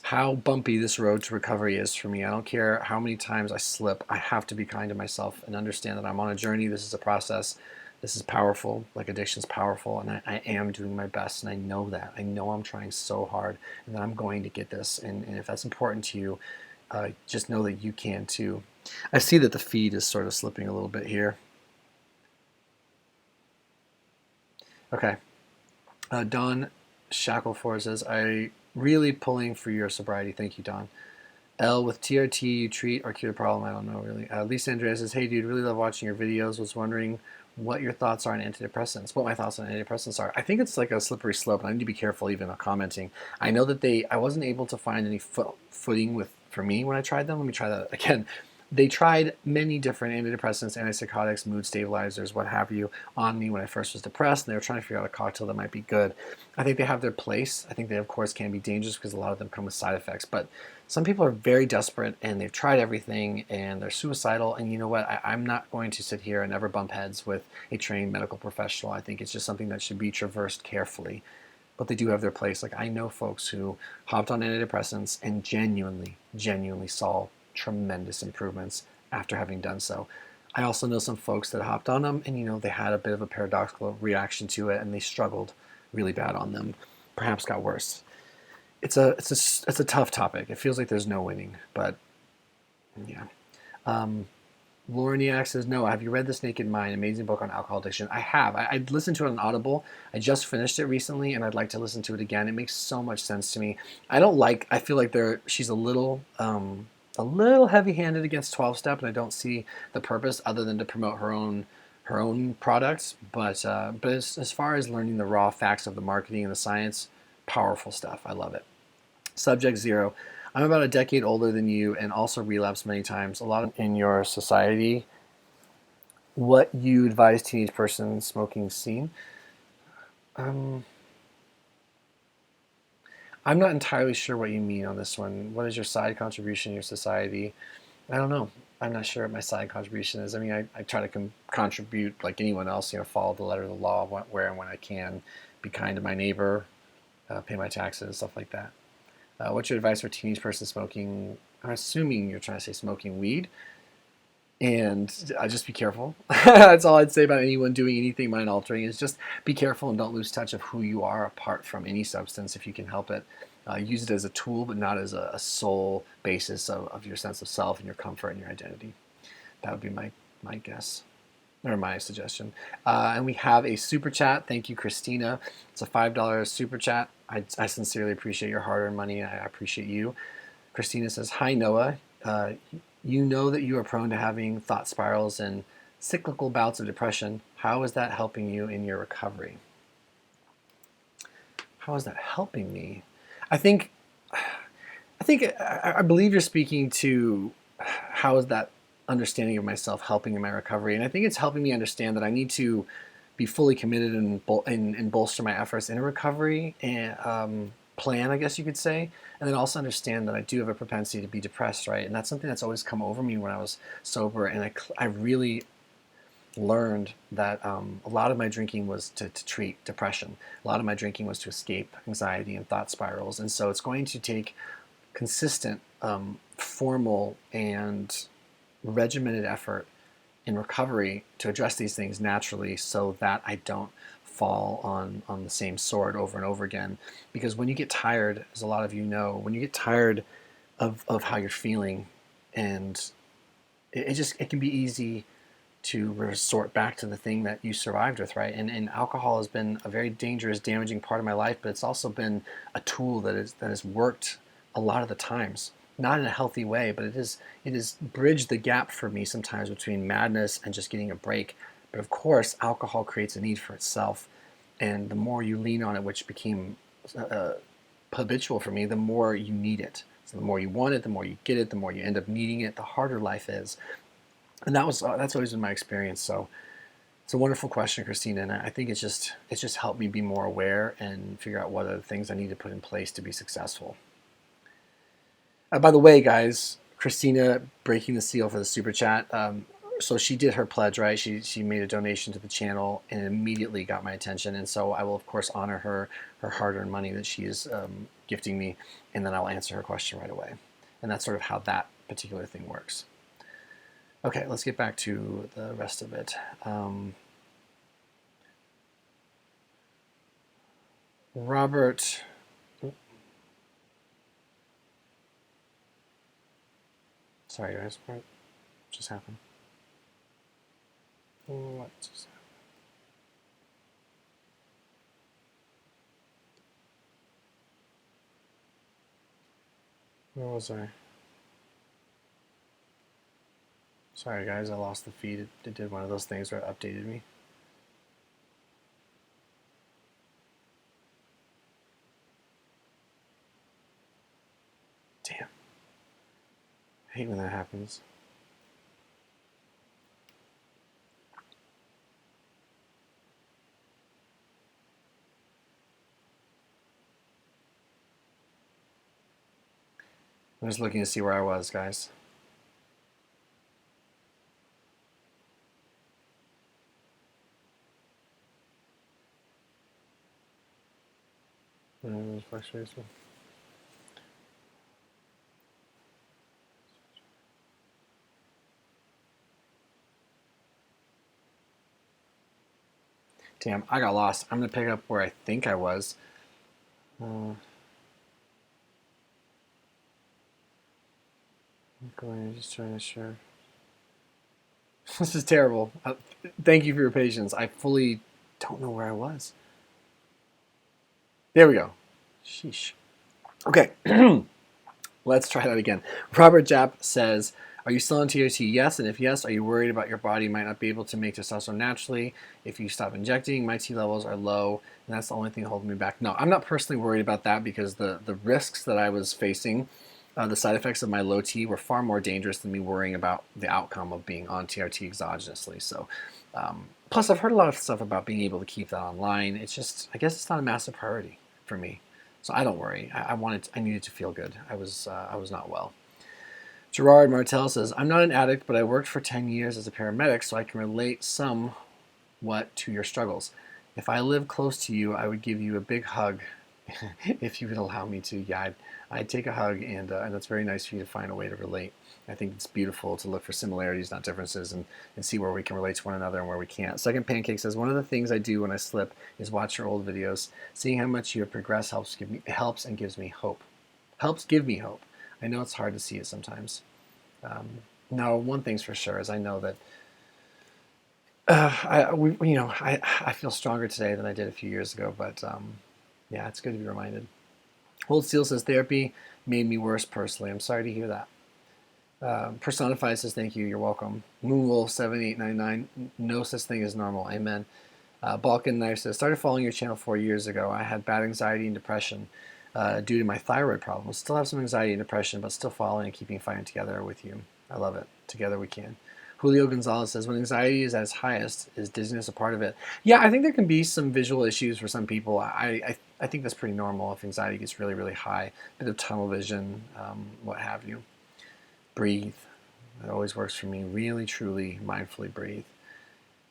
how bumpy this road to recovery is for me. I don't care how many times I slip. I have to be kind to myself and understand that I'm on a journey. This is a process. This is powerful. Like addiction's powerful, and I am doing my best, and I know that. I know I'm trying so hard, and that I'm going to get this. And if that's important to you, just know that you can too. I see that the feed is sort of slipping a little bit here. Okay. Don Shackleford says, I really pulling for your sobriety. Thank you, Don. L, with TRT, you treat or cure the problem? I don't know, really. Lisa Andrea says, hey, dude, really love watching your videos. Was wondering what your thoughts are on antidepressants. What my thoughts on antidepressants are. I think it's like a slippery slope, and I need to be careful even of commenting. I know that I wasn't able to find any footing for me when I tried them. Let me try that again. They tried many different antidepressants, antipsychotics, mood stabilizers, what have you, on me when I first was depressed, and they were trying to figure out a cocktail that might be good. I think they have their place. I think they, of course, can be dangerous because a lot of them come with side effects. But some people are very desperate, and they've tried everything, and they're suicidal. And you know what? I'm not going to sit here and ever bump heads with a trained medical professional. I think it's just something that should be traversed carefully. But they do have their place. Like, I know folks who hopped on antidepressants and genuinely saw tremendous improvements after having done so. I also know some folks that hopped on them and they had a bit of a paradoxical reaction to it, and they struggled really bad on them, perhaps got worse. It's a tough topic. It feels like there's no winning, but yeah. Lorniak says, no, have you read This Naked Mind? Amazing book on alcohol addiction. I have. I listened to it on Audible. I just finished it recently, and I'd like to listen to it again. It makes so much sense to me. I feel like she's a little heavy-handed against 12-step, and I don't see the purpose other than to promote her own products. But as far as learning the raw facts of the marketing and the science, powerful stuff. I love it. Subject 0. I'm about a decade older than you and also relapsed many times. A lot in your society. What you advise teenage person smoking scene? I'm not entirely sure what you mean on this one. What is your side contribution in your society? I don't know. I'm not sure what my side contribution is. I mean, I try to contribute like anyone else, follow the letter of the law where and when I can, be kind to my neighbor, pay my taxes, stuff like that. What's your advice for teenage person smoking? I'm assuming you're trying to say smoking weed. And just be careful. That's all I'd say about anyone doing anything mind altering is just be careful and don't lose touch of who you are apart from any substance if you can help it. Use it as a tool, but not as a sole basis of your sense of self and your comfort and your identity. That would be my guess, or my suggestion. And we have a super chat. Thank you, Christina. It's a $5 super chat. I sincerely appreciate your hard-earned money. I appreciate you. Christina says, "Hi, Noah. You know that you are prone to having thought spirals and cyclical bouts of depression. How is that helping you in your recovery?" How is that helping me? I believe you're speaking to how is that understanding of myself helping in my recovery, and I think it's helping me understand that I need to be fully committed and bolster my efforts in a recovery and plan, I guess you could say, and then also understand that I do have a propensity to be depressed, right? And that's something that's always come over me when I was sober, and I really learned that a lot of my drinking was to treat depression. A lot of my drinking was to escape anxiety and thought spirals, and so it's going to take consistent, formal, and regimented effort in recovery to address these things naturally so that I don't fall on the same sword over and over again. Because when you get tired, as a lot of you know, when you get tired of how you're feeling, and it can be easy to resort back to the thing that you survived with, right? And alcohol has been a very dangerous, damaging part of my life, but it's also been a tool that has worked a lot of the times. Not in a healthy way, but it has bridged the gap for me sometimes between madness and just getting a break. But of course, alcohol creates a need for itself, and the more you lean on it, which became habitual for me, the more you need it. So the more you want it, the more you get it, the more you end up needing it, the harder life is. And that's always been my experience. So it's a wonderful question, Christina, and I think it's just helped me be more aware and figure out what are the things I need to put in place to be successful. By the way, guys, Christina breaking the seal for the super chat. So she did her pledge, right? She made a donation to the channel and immediately got my attention. And so I will, of course, honor her hard-earned money that she is gifting me, and then I'll answer her question right away. And that's sort of how that particular thing works. Okay, let's get back to the rest of it. Robert... Sorry, guys. What just happened? What just happened? Where was I? Sorry, guys. I lost the feed. It did one of those things where it updated me. Damn. I hate when that happens. I'm just looking to see where I was, guys. Frustration. Damn, I got lost. I'm going to pick up where I think I was. I'm just trying to share. This is terrible. Thank you for your patience. I fully don't know where I was. There we go. Sheesh. Okay. Let's try that again. Robert Japp says, "Are you still on TRT? Yes. And if yes, are you worried about your body might not be able to make testosterone naturally? If you stop injecting, my T levels are low, and that's the only thing holding me back." No, I'm not personally worried about that because the risks that I was facing, the side effects of my low T were far more dangerous than me worrying about the outcome of being on TRT exogenously. So, plus I've heard a lot of stuff about being able to keep that online. It's just, I guess it's not a massive priority for me. So I don't worry. I needed to feel good. I was not well. Gerard Martel says, "I'm not an addict, but I worked for 10 years as a paramedic, so I can relate somewhat to your struggles. If I lived close to you, I would give you a big hug if you would allow me to, yeah, I'd take a hug, and that's very nice for you to find a way to relate. I think it's beautiful to look for similarities, not differences, and see where we can relate to one another and where we can't. Second Pancake says, one of the things I do when I slip is watch your old videos. Seeing how much you have progressed helps and gives me hope. Helps give me hope. I know it's hard to see it sometimes. Now, one thing's for sure is I know that I feel stronger today than I did a few years ago, but yeah, it's good to be reminded. Old Steel says, therapy made me worse personally. I'm sorry to hear that. Personified says, thank you, you're welcome. Moonwolf7899, no such thing as normal, amen. Balkan Knife says, started following your channel 4 years ago. I had bad anxiety and depression due to my thyroid problems. Still have some anxiety and depression, but still following and keeping fighting together with you. I love it. Together we can. Julio Gonzalez says, when anxiety is at its highest, is dizziness a part of it? Yeah, I think there can be some visual issues for some people. I think that's pretty normal if anxiety gets really, really high. A bit of tunnel vision, what have you. Breathe. It always works for me. Really, truly, mindfully breathe.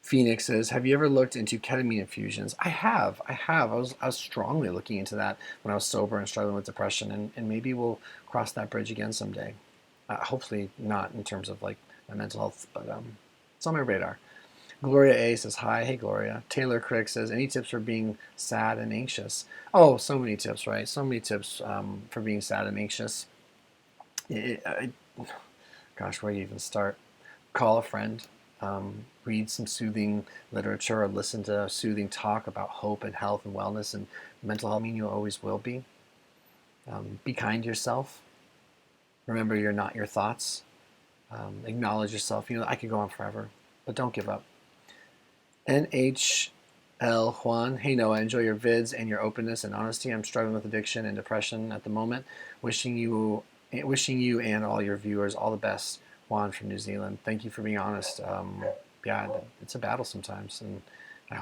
Phoenix says, have you ever looked into ketamine infusions? I have. I was strongly looking into that when I was sober and struggling with depression, and maybe we'll cross that bridge again someday. Hopefully not in terms of like my mental health, but it's on my radar. Gloria A says, hi. Hey, Gloria. Taylor Crick says, any tips for being sad and anxious? Oh, so many tips, right? So many tips for being sad and anxious. Gosh, where do you even start? Call a friend, read some soothing literature, or listen to soothing talk about hope and health and wellness and mental health. I mean, you always will be. Be kind to yourself. Remember, you're not your thoughts. Acknowledge yourself. I could go on forever, but don't give up. NHL Juan, hey Noah, enjoy your vids and your openness and honesty. I'm struggling with addiction and depression at the moment. Wishing you and all your viewers all the best. Juan from New Zealand. Thank you for being honest. Yeah, it's a battle sometimes, and I'm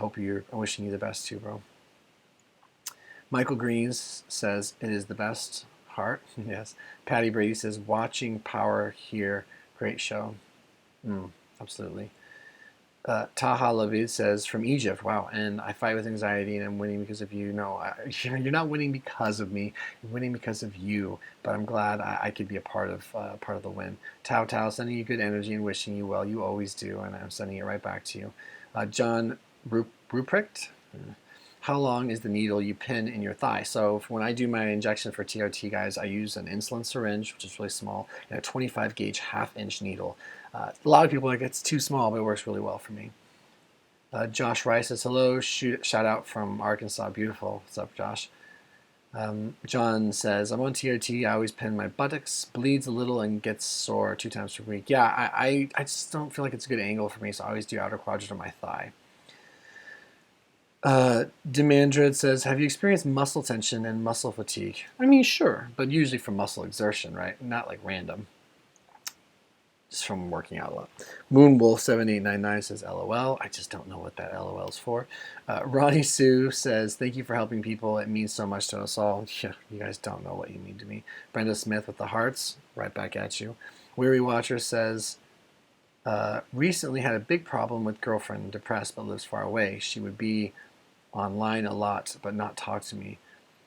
wishing you the best too, bro. Michael Greens says, it is the best. Heart, yes. Patty Brady says, watching Power here, great show. Absolutely. Taha Lavid says, from Egypt, wow, and I fight with anxiety and I'm winning because of you. No, you're not winning because of me. You're winning because of you, but I'm glad I could be a part of the win. Tao Tao, sending you good energy and wishing you well. You always do, and I'm sending it right back to you. John Ruprecht, how long is the needle you pin in your thigh? So when I do my injection for TRT, guys, I use an insulin syringe, which is really small, and a 25 gauge half-inch needle. A lot of people are like, it's too small, but it works really well for me. Josh Rice says, hello, shout out from Arkansas, beautiful. What's up, Josh? John says, I'm on TRT, I always pin my buttocks, bleeds a little and gets sore 2 times per week. Yeah, I just don't feel like it's a good angle for me, so I always do outer quadrant of my thigh. Demandred says, have you experienced muscle tension and muscle fatigue? I mean, sure, but usually from muscle exertion, right? Not like random. Just from working out a lot. Moonwolf7899 says, LOL. I just don't know what that LOL is for. Ronnie Sue says, thank you for helping people. It means so much to us all. Yeah, you guys don't know what you mean to me. Brenda Smith with the hearts, right back at you. Weary Watcher says, recently had a big problem with girlfriend, depressed but lives far away. She would be online a lot but not talk to me.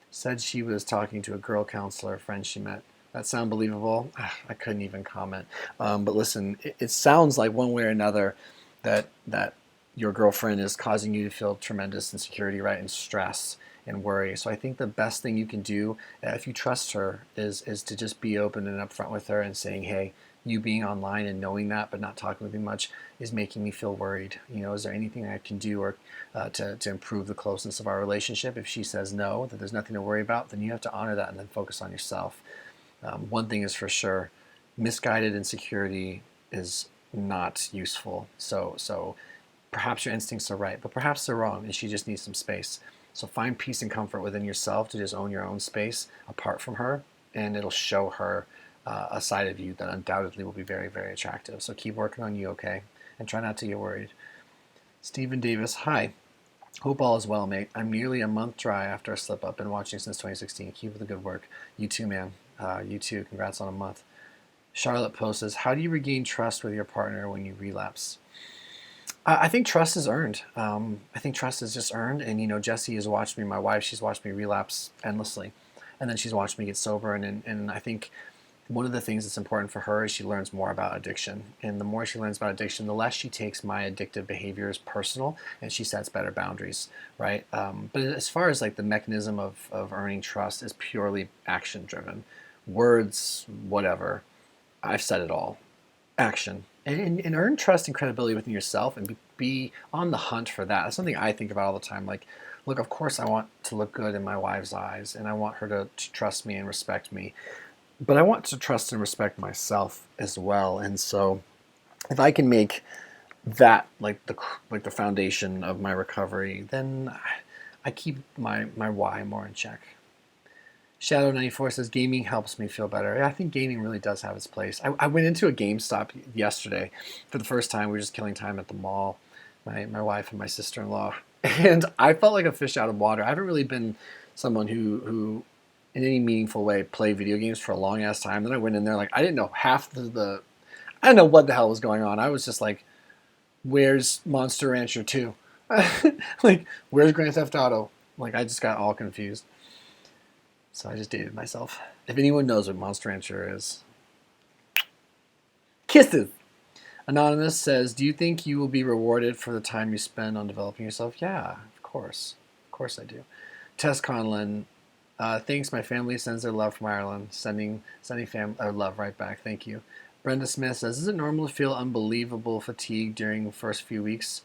Said she was talking to a girl counselor friend she met. That sound believable? I couldn't even comment. But listen, it sounds like one way or another that your girlfriend is causing you to feel tremendous insecurity, right, and stress and worry. So I think the best thing you can do, if you trust her, is to just be open and upfront with her and saying, hey, you being online and knowing that but not talking with me much is making me feel worried. Is there anything I can do or to improve the closeness of our relationship? If she says no, that there's nothing to worry about, then you have to honor that and then focus on yourself. One thing is for sure, misguided insecurity is not useful. So perhaps your instincts are right, but perhaps they're wrong and she just needs some space. So find peace and comfort within yourself to just own your own space apart from her, and it'll show her a side of you that undoubtedly will be very, very attractive. So keep working on you, okay? And try not to get worried. Stephen Davis, hi. Hope all is well, mate. I'm nearly a month dry after a slip up. Been watching since 2016. Keep up the good work. You too, man. You too. Congrats on a month. Charlotte Post says, how do you regain trust with your partner when you relapse? I think trust is earned. I think trust is just earned. And, Jessie has watched me, my wife, she's watched me relapse endlessly. And then she's watched me get sober. And I think one of the things that's important for her is she learns more about addiction. And the more she learns about addiction, the less she takes my addictive behaviors personal, and she sets better boundaries, right? But as far as like the mechanism of earning trust is purely action driven. Words, whatever. I've said it all. Action. And earn trust and credibility within yourself and be on the hunt for that. That's something I think about all the time. Like, look, of course I want to look good in my wife's eyes, and I want her to trust me and respect me. But I want to trust and respect myself as well. And so if I can make that like the foundation of my recovery, then I keep my why more in check. Shadow94 says, gaming helps me feel better. Yeah, I think gaming really does have its place. I went into a GameStop yesterday for the first time. We were just killing time at the mall, my wife and my sister-in-law. And I felt like a fish out of water. I haven't really been someone who in any meaningful way play video games for a long-ass time. Then I went in there, like, I didn't know half I didn't know what the hell was going on. I was just like, where's Monster Rancher 2? Like, where's Grand Theft Auto? Like, I just got all confused. So I just dated myself. If anyone knows what Monster Rancher is, kisses! Anonymous says, do you think you will be rewarded for the time you spend on developing yourself? Yeah, of course. Of course I do. Tess Conlon, thanks. My family sends their love from Ireland. Sending love right back. Thank you. Brenda Smith says, is it normal to feel unbelievable fatigue during the first few weeks?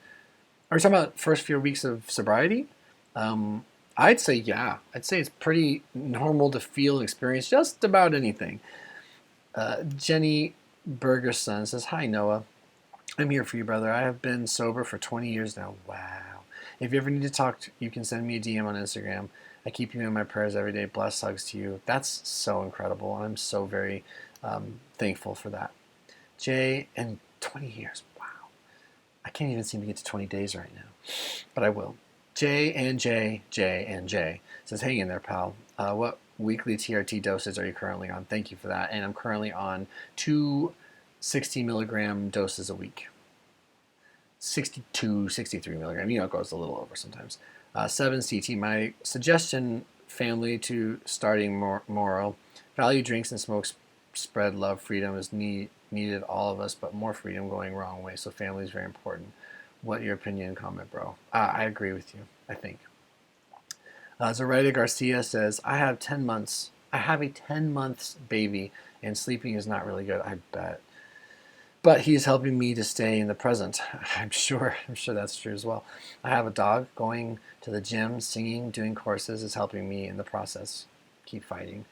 Are we talking about first few weeks of sobriety? I'd say yeah. I'd say it's pretty normal to feel and experience just about anything. Jenny Bergerson says, hi, Noah. I'm here for you, brother. I have been sober for 20 years now. Wow. If you ever need to talk, you can send me a DM on Instagram. I keep you in my prayers every day. Bless, hugs to you. That's so incredible. I'm so very thankful for that. Jay, and 20 years. Wow. I can't even seem to get to 20 days right now, but I will. J and J says, hang in there, pal. What weekly TRT doses are you currently on? Thank you for that. And I'm currently on 2 60 milligram doses a week. 62, 63 milligram. It goes a little over sometimes. 7 CT. My suggestion, family, to starting moral, value drinks and smokes, spread love, freedom is needed, all of us, but more freedom going wrong way. So family is very important. What your opinion and comment, bro? I agree with you, I think. Zoraida Garcia says, I have a 10 months baby, and sleeping is not really good, I bet. But he's helping me to stay in the present. I'm sure that's true as well. I have a dog. Going to the gym, singing, doing courses is helping me in the process. Keep fighting.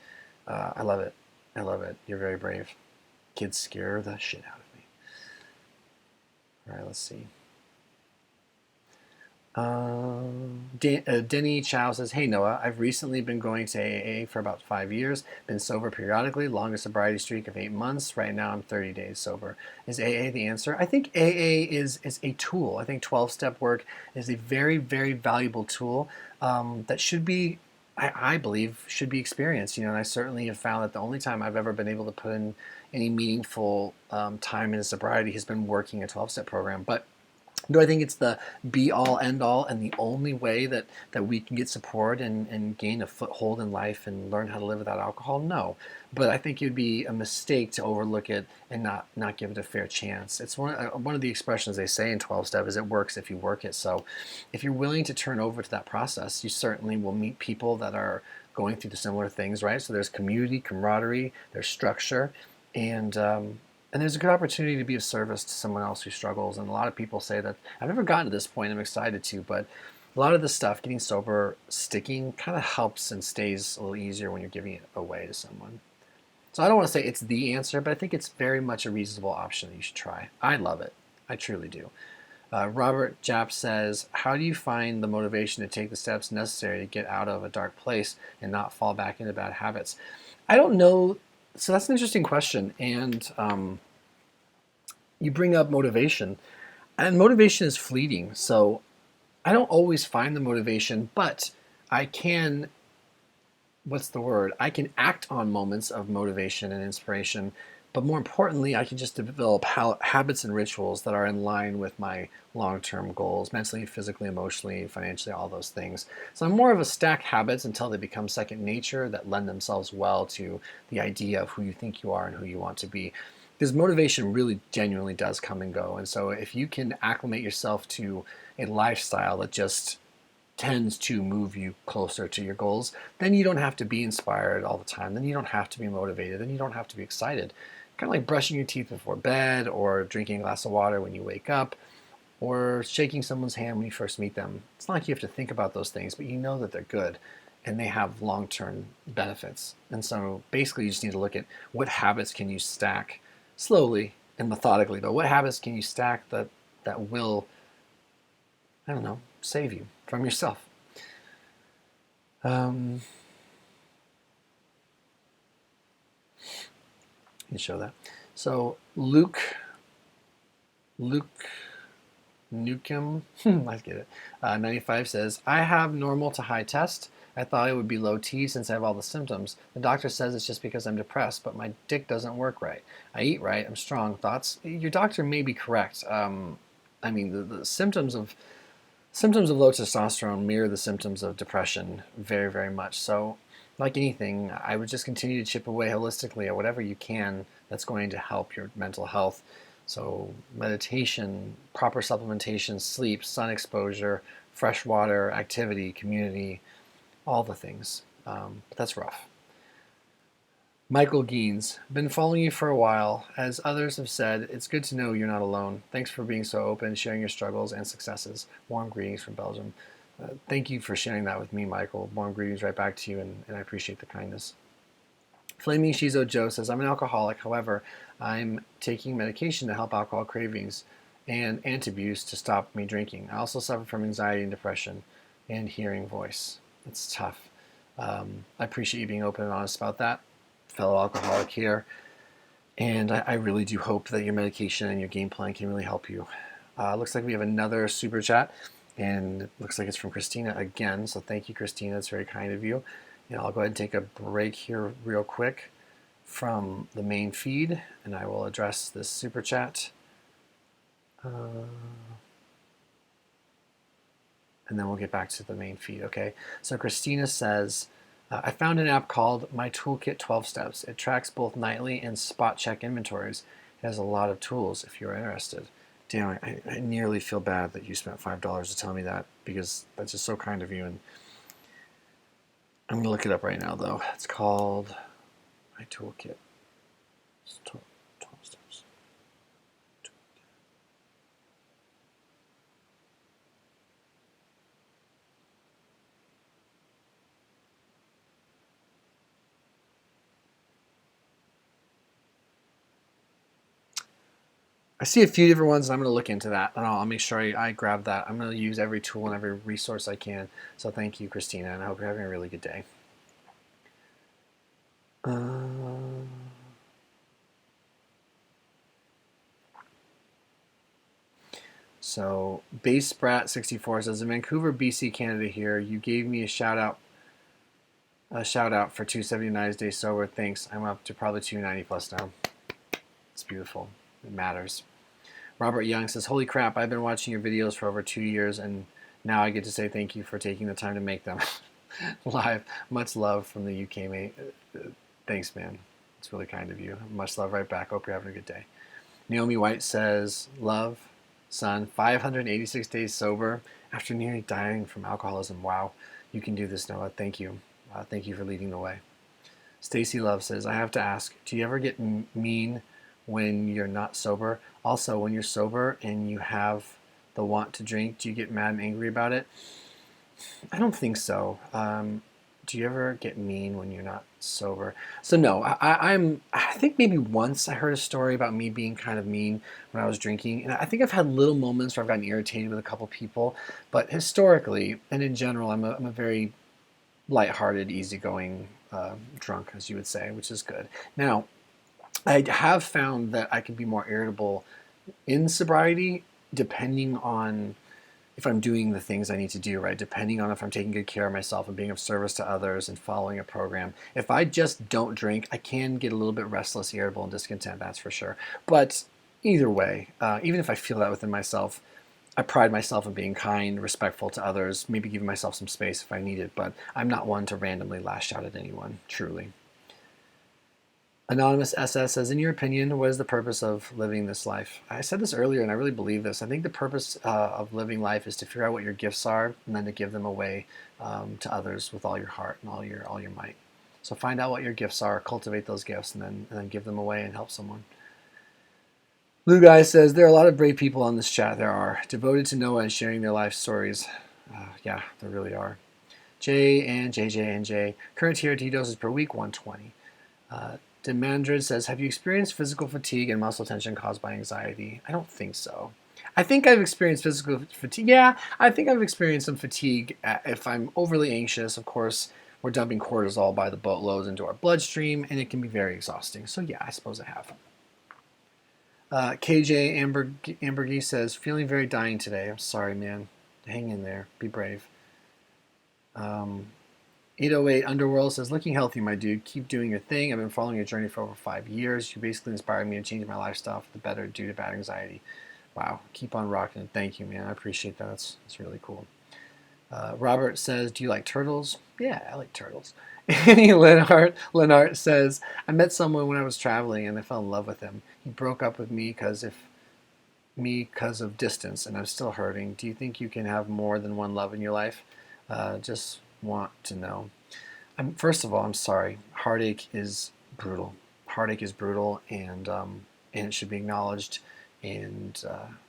I love it. You're very brave. Kids scare the shit out of me. All right, let's see. Denny Chow says, hey Noah, I've recently been going to AA for about 5 years, been sober periodically, longest sobriety streak of 8 months. Right now I'm 30 days sober. Is AA the answer? I think AA is a tool. I think 12-step work is a very, very valuable tool that should be, I believe, should be experienced. And I certainly have found that the only time I've ever been able to put in any meaningful time in sobriety has been working a 12-step program. But do I think it's the be-all, end-all, and the only way that we can get support and gain a foothold in life and learn how to live without alcohol? No. But I think it would be a mistake to overlook it and not give it a fair chance. It's one of the expressions they say in 12-step is it works if you work it. So if you're willing to turn over to that process, you certainly will meet people that are going through the similar things, right? So there's community, camaraderie, there's structure, and there's a good opportunity to be of service to someone else who struggles. And a lot of people say that, I've never gotten to this point, I'm excited to, but a lot of this stuff, getting sober, sticking, kind of helps and stays a little easier when you're giving it away to someone. So I don't want to say it's the answer, but I think it's very much a reasonable option that you should try. I love it. I truly do. Robert Japp says, how do you find the motivation to take the steps necessary to get out of a dark place and not fall back into bad habits? I don't know. So that's an interesting question. And you bring up motivation, and motivation is fleeting. So I don't always find the motivation, but I can, I can act on moments of motivation and inspiration But more importantly, I can just develop habits and rituals that are in line with my long-term goals, mentally, physically, emotionally, financially, all those things. So I'm more of a stack habits until they become second nature that lend themselves well to the idea of who you think you are and who you want to be. Because motivation really genuinely does come and go. And so if you can acclimate yourself to a lifestyle that just tends to move you closer to your goals, then you don't have to be inspired all the time. Then you don't have to be motivated. Then you don't have to be excited. Kind of like brushing your teeth before bed, or drinking a glass of water when you wake up, or shaking someone's hand when you first meet them. It's not like you have to think about those things, but you know that they're good and they have long-term benefits. And so basically you just need to look at what habits can you stack slowly and methodically, but what habits can you stack that will, I don't know, save you from yourself. You show that. So Luke Nukem, I get it. 95 says, I have normal to high test. I thought it would be low T since I have all the symptoms. The doctor says it's just because I'm depressed, but my dick doesn't work right. I eat right. I'm strong. Thoughts? Your doctor may be correct. I mean, the symptoms of low testosterone mirror the symptoms of depression very, very much. So, like anything, I would just continue to chip away holistically at whatever you can that's going to help your mental health. So meditation, proper supplementation, sleep, sun exposure, fresh water, activity, community, all the things. But that's rough. Michael Geens, been following you for a while. As others have said, it's good to know you're not alone. Thanks for being so open, sharing your struggles and successes. Warm greetings from Belgium. Thank you for sharing that with me, Michael. Warm greetings right back to you, and I appreciate the kindness. Flaming Shizo Joe says, I'm an alcoholic. However, I'm taking medication to help alcohol cravings and anti-abuse to stop me drinking. I also suffer from anxiety and depression and hearing voice. It's tough. I appreciate you being open and honest about that, fellow alcoholic here. And I really do hope that your medication and your game plan can really help you. Looks like we have another super chat, and it looks like it's from Christina again. So thank you, Christina. It's very kind of you. And I'll go ahead and take a break here real quick from the main feed, and I will address this super chat. And then we'll get back to the main feed, okay? So Christina says, I found an app called My Toolkit 12 Steps. It tracks both nightly and spot check inventories. It has a lot of tools if you're interested. Damn, I nearly feel bad that you spent $5 to tell me that, because that's just so kind of you. And I'm going to look it up right now, though. It's called My Toolkit. 12 Steps. I see a few different ones, and I'm going to look into that, and I'll make sure I grab that. I'm going to use every tool and every resource I can. So thank you, Christina, and I hope you're having a really good day. So Base Brat 64 says, in Vancouver, BC, Canada here, you gave me a shout out for 279 days sober. Thanks. I'm up to probably 290 plus now. It's beautiful. It matters. Robert Young says, holy crap, I've been watching your videos for over 2 years, and now I get to say thank you for taking the time to make them live. Much love from the UK, mate. Thanks, man. It's really kind of you. Much love right back. Hope you're having a good day. Naomi White says, love, son, 586 days sober after nearly dying from alcoholism. Wow, you can do this, Noah. Thank you. Thank you for leading the way. Stacy Love says, I have to ask, do you ever get mean when you're not sober? Also, when you're sober and you have the want to drink, do you get mad and angry about it? I don't think so. Do you ever get mean when you're not sober? So no, I think maybe once I heard a story about me being kind of mean when I was drinking, and I think I've had little moments where I've gotten irritated with a couple people, but historically and in general, I'm a very lighthearted, easygoing drunk, as you would say, which is good. Now, I have found that I can be more irritable in sobriety depending on if I'm doing the things I need to do, right? Depending on if I'm taking good care of myself and being of service to others and following a program. If I just don't drink, I can get a little bit restless, irritable, and discontent, that's for sure. But either way, even if I feel that within myself, I pride myself in being kind, respectful to others, maybe giving myself some space if I need it, but I'm not one to randomly lash out at anyone, truly. Anonymous SS says, in your opinion, what is the purpose of living this life? I said this earlier, and I really believe this. I think the purpose of living life is to figure out what your gifts are, and then to give them away to others with all your heart and all your might. So find out what your gifts are, cultivate those gifts, and then give them away and help someone. Blue Guy says, there are a lot of brave people on this chat. There are. Devoted to Noah and sharing their life stories. Yeah, there really are. J and JJ and J. Current TRT doses per week, 120. Demandred says, have you experienced physical fatigue and muscle tension caused by anxiety? I don't think so. I think I've experienced physical fatigue. Yeah, I think I've experienced some fatigue if I'm overly anxious. Of course, we're dumping cortisol by the boatloads into our bloodstream, and it can be very exhausting. So yeah, I suppose I have. KJ Ambergy says, feeling very dying today. I'm sorry, man. Hang in there. Be brave. 808 Underworld says, looking healthy, my dude. Keep doing your thing. I've been following your journey for over 5 years. You basically inspired me to change my lifestyle for the better due to bad anxiety. Wow. Keep on rocking it. Thank you, man. I appreciate that. That's really cool. Robert says, do you like turtles? Yeah, I like turtles. Annie Lenart says, I met someone when I was traveling and I fell in love with him. He broke up with me because of distance, and I'm still hurting. Do you think you can have more than one love in your life? Just want to know. First of all, I'm sorry. Heartache is brutal. Heartache is brutal, and it should be acknowledged. And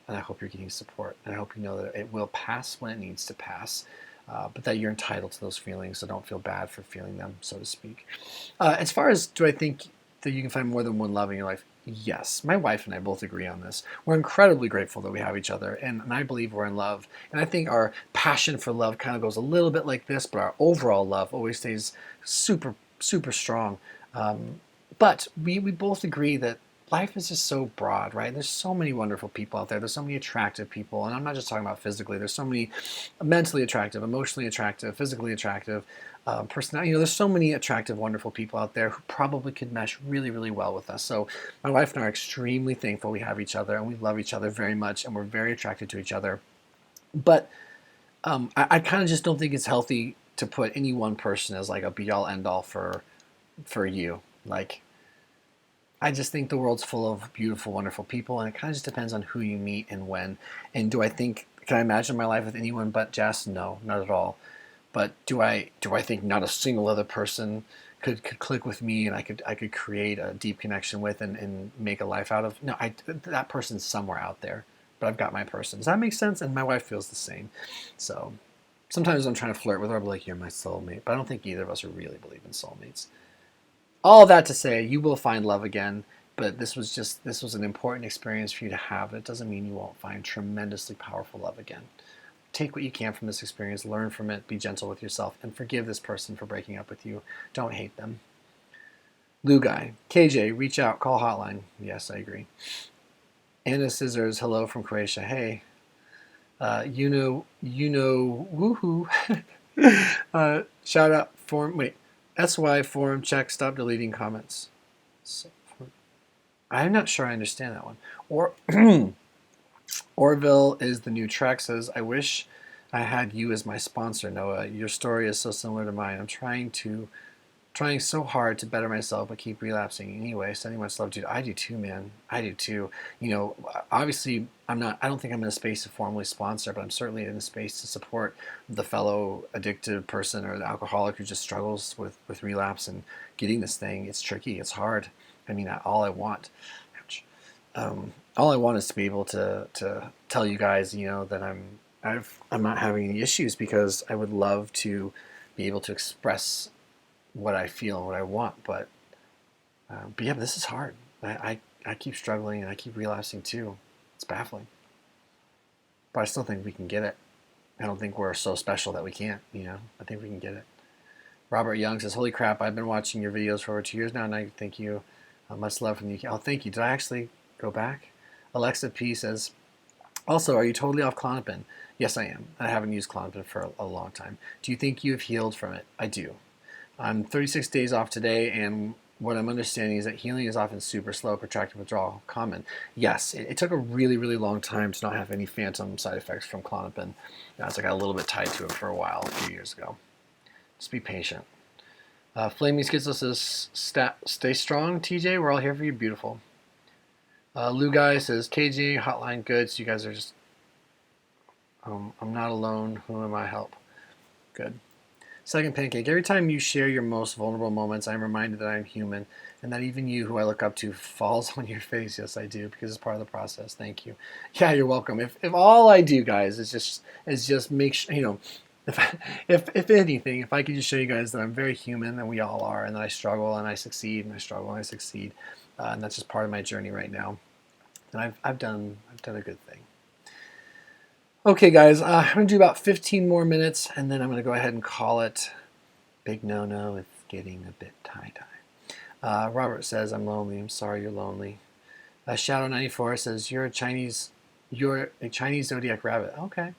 I hope you're getting support. And I hope you know that it will pass when it needs to pass, but that you're entitled to those feelings, so don't feel bad for feeling them, so to speak. As far as do I think that you can find more than one love in your life? Yes. My wife and I both agree on this. We're incredibly grateful that we have each other, and I believe we're in love. And I think our passion for love kind of goes a little bit like this, but our overall love always stays super, super strong. But we both agree that life is just so broad, right? There's so many wonderful people out there. There's so many attractive people, and I'm not just talking about physically. There's so many mentally attractive, emotionally attractive, physically attractive, personality. There's so many attractive, wonderful people out there who probably could mesh really, really well with us. So my wife and I are extremely thankful we have each other, and we love each other very much, and we're very attracted to each other. But I kind of just don't think it's healthy to put any one person as like a be-all, end-all for you. Like, I just think the world's full of beautiful, wonderful people, and it kind of just depends on who you meet and when. And can I imagine my life with anyone but Jess? No, not at all. But do I think not a single other person could click with me and I could create a deep connection with and make a life out of? No, that person's somewhere out there, but I've got my person. Does that make sense? And my wife feels the same. So sometimes I'm trying to flirt with her. I'll be like, you're my soulmate. But I don't think either of us really believe in soulmates. All that to say, you will find love again, but this was an important experience for you to have. It doesn't mean you won't find tremendously powerful love again. Take what you can from this experience, learn from it, be gentle with yourself, and forgive this person for breaking up with you. Don't hate them. Lou Guy, KJ, reach out, call hotline. Yes, I agree. Anna Scissors, hello from Croatia. Hey, woohoo. Shout out SY forum check, stop deleting comments. So, I'm not sure I understand that one. Or Orville is the new track says, I wish I had you as my sponsor, Noah. Your story is so similar to mine. I'm trying so hard to better myself, but keep relapsing. Anyway, sending much love to you. I do too, man. I do too. Obviously, I don't think I'm in a space to formally sponsor, but I'm certainly in a space to support the fellow addicted person or the alcoholic who just struggles with relapse and getting this thing. It's tricky. It's hard. I mean, all I want is to be able to tell you guys, that I'm not having any issues, because I would love to be able to express what I feel and what I want, but yeah, this is hard. I keep struggling and I keep relapsing too. It's baffling, but I still think we can get it. I don't think we're so special that we can't. I think we can get it. Robert Young says, "Holy crap! I've been watching your videos for over 2 years now, and I thank you. Much love from the UK." Oh, thank you. Did I actually go back? Alexa P says, Also, are you totally off Klonopin? Yes, I am. I haven't used Klonopin for a long time. Do you think you have healed from it? I do. I'm 36 days off today, and what I'm understanding is that healing is often super slow, protracted withdrawal common. Yes, it took a really, really long time to not have any phantom side effects from Klonopin. So I got a little bit tied to it for a while, a few years ago. Just be patient. Flaming Schizo says, stay strong, TJ. We're all here for you. Beautiful. Lou Guy says, KJ, hotline good. So you guys are just, I'm not alone. Who am I? Help. Good. Second pancake. Every time you share your most vulnerable moments, I'm reminded that I'm human and that even you, who I look up to, falls on your face. Yes, I do, because it's part of the process. Thank you. Yeah, you're welcome. If all I do, guys, is just make sure, if anything, if I could just show you guys that I'm very human, and we all are, and that I struggle and I succeed, and I struggle and I succeed, and that's just part of my journey right now. And I've done a good thing. Okay, guys, I'm going to do about 15 more minutes, and then I'm going to go ahead and call it. Big no-no, it's getting a bit tie-dye. Robert says, I'm lonely. I'm sorry you're lonely. Shadow94 says, you're a Chinese zodiac rabbit. Okay,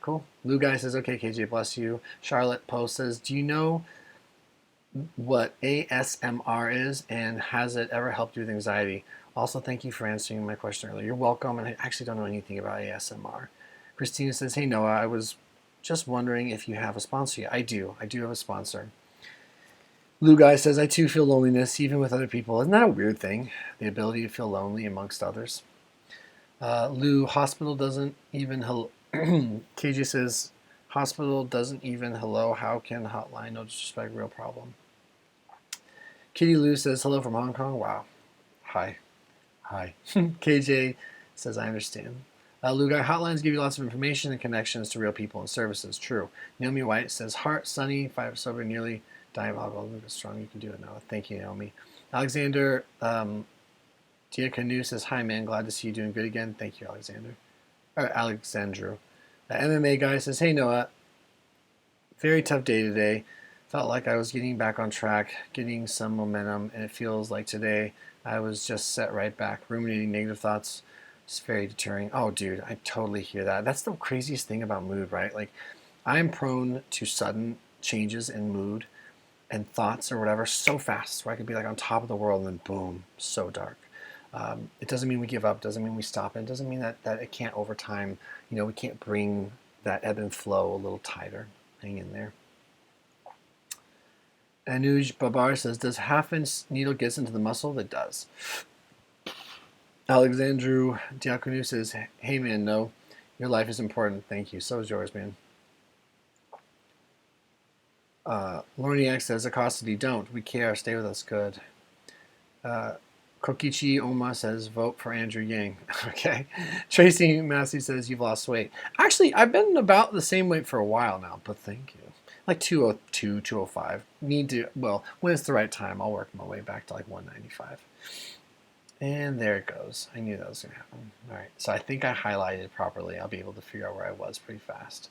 cool. Lou Guy says, okay, KJ, bless you. Charlotte Post says, do you know what ASMR is, and has it ever helped you with anxiety? Also, thank you for answering my question earlier. You're welcome, and I actually don't know anything about ASMR. Christina says, hey, Noah, I was just wondering if you have a sponsor yet. I do have a sponsor. Lou Guy says, I too feel loneliness, even with other people. Isn't that a weird thing? The ability to feel lonely amongst others. Lou, hospital doesn't even hello. KJ says, hospital doesn't even hello. How can hotline? No disrespect, real problem. Kitty Lou says, hello from Hong Kong. Wow. Hi. KJ says, I understand. Lou Guy, hotlines give you lots of information and connections to real people and services. True. Naomi White says, heart, sunny, 5 sober, nearly dying of alcohol. Live strong. You can do it now. Thank you, Naomi. Alexander Diakonu says, hi, man. Glad to see you doing good again. Thank you, Alexander. Alexandru. MMA Guy says, hey, Noah. Very tough day today. Felt like I was getting back on track, getting some momentum, and it feels like today I was just set right back, ruminating negative thoughts. It's very deterring. Oh, dude, I totally hear that. That's the craziest thing about mood, right? Like, I'm prone to sudden changes in mood and thoughts or whatever so fast, where I could be like on top of the world and then boom, so dark. It doesn't mean we give up. Doesn't mean we stop. It doesn't mean that it can't over time. We can't bring that ebb and flow a little tighter. Hang in there. Anuj Babar says, does half-inch needle get into the muscle? It does. Alexandru Diakonu says, hey, man, no. Your life is important. Thank you. So is yours, man. Lorniak says, Acosity, don't. We care. Stay with us. Good. Kokichi Oma says, vote for Andrew Yang. Okay. Tracy Massey says, you've lost weight. Actually, I've been about the same weight for a while now, but thank you. Like 202, 205. When it's the right time, I'll work my way back to like 195. And there it goes. I knew that was going to happen. All right. So I think I highlighted properly. I'll be able to figure out where I was pretty fast.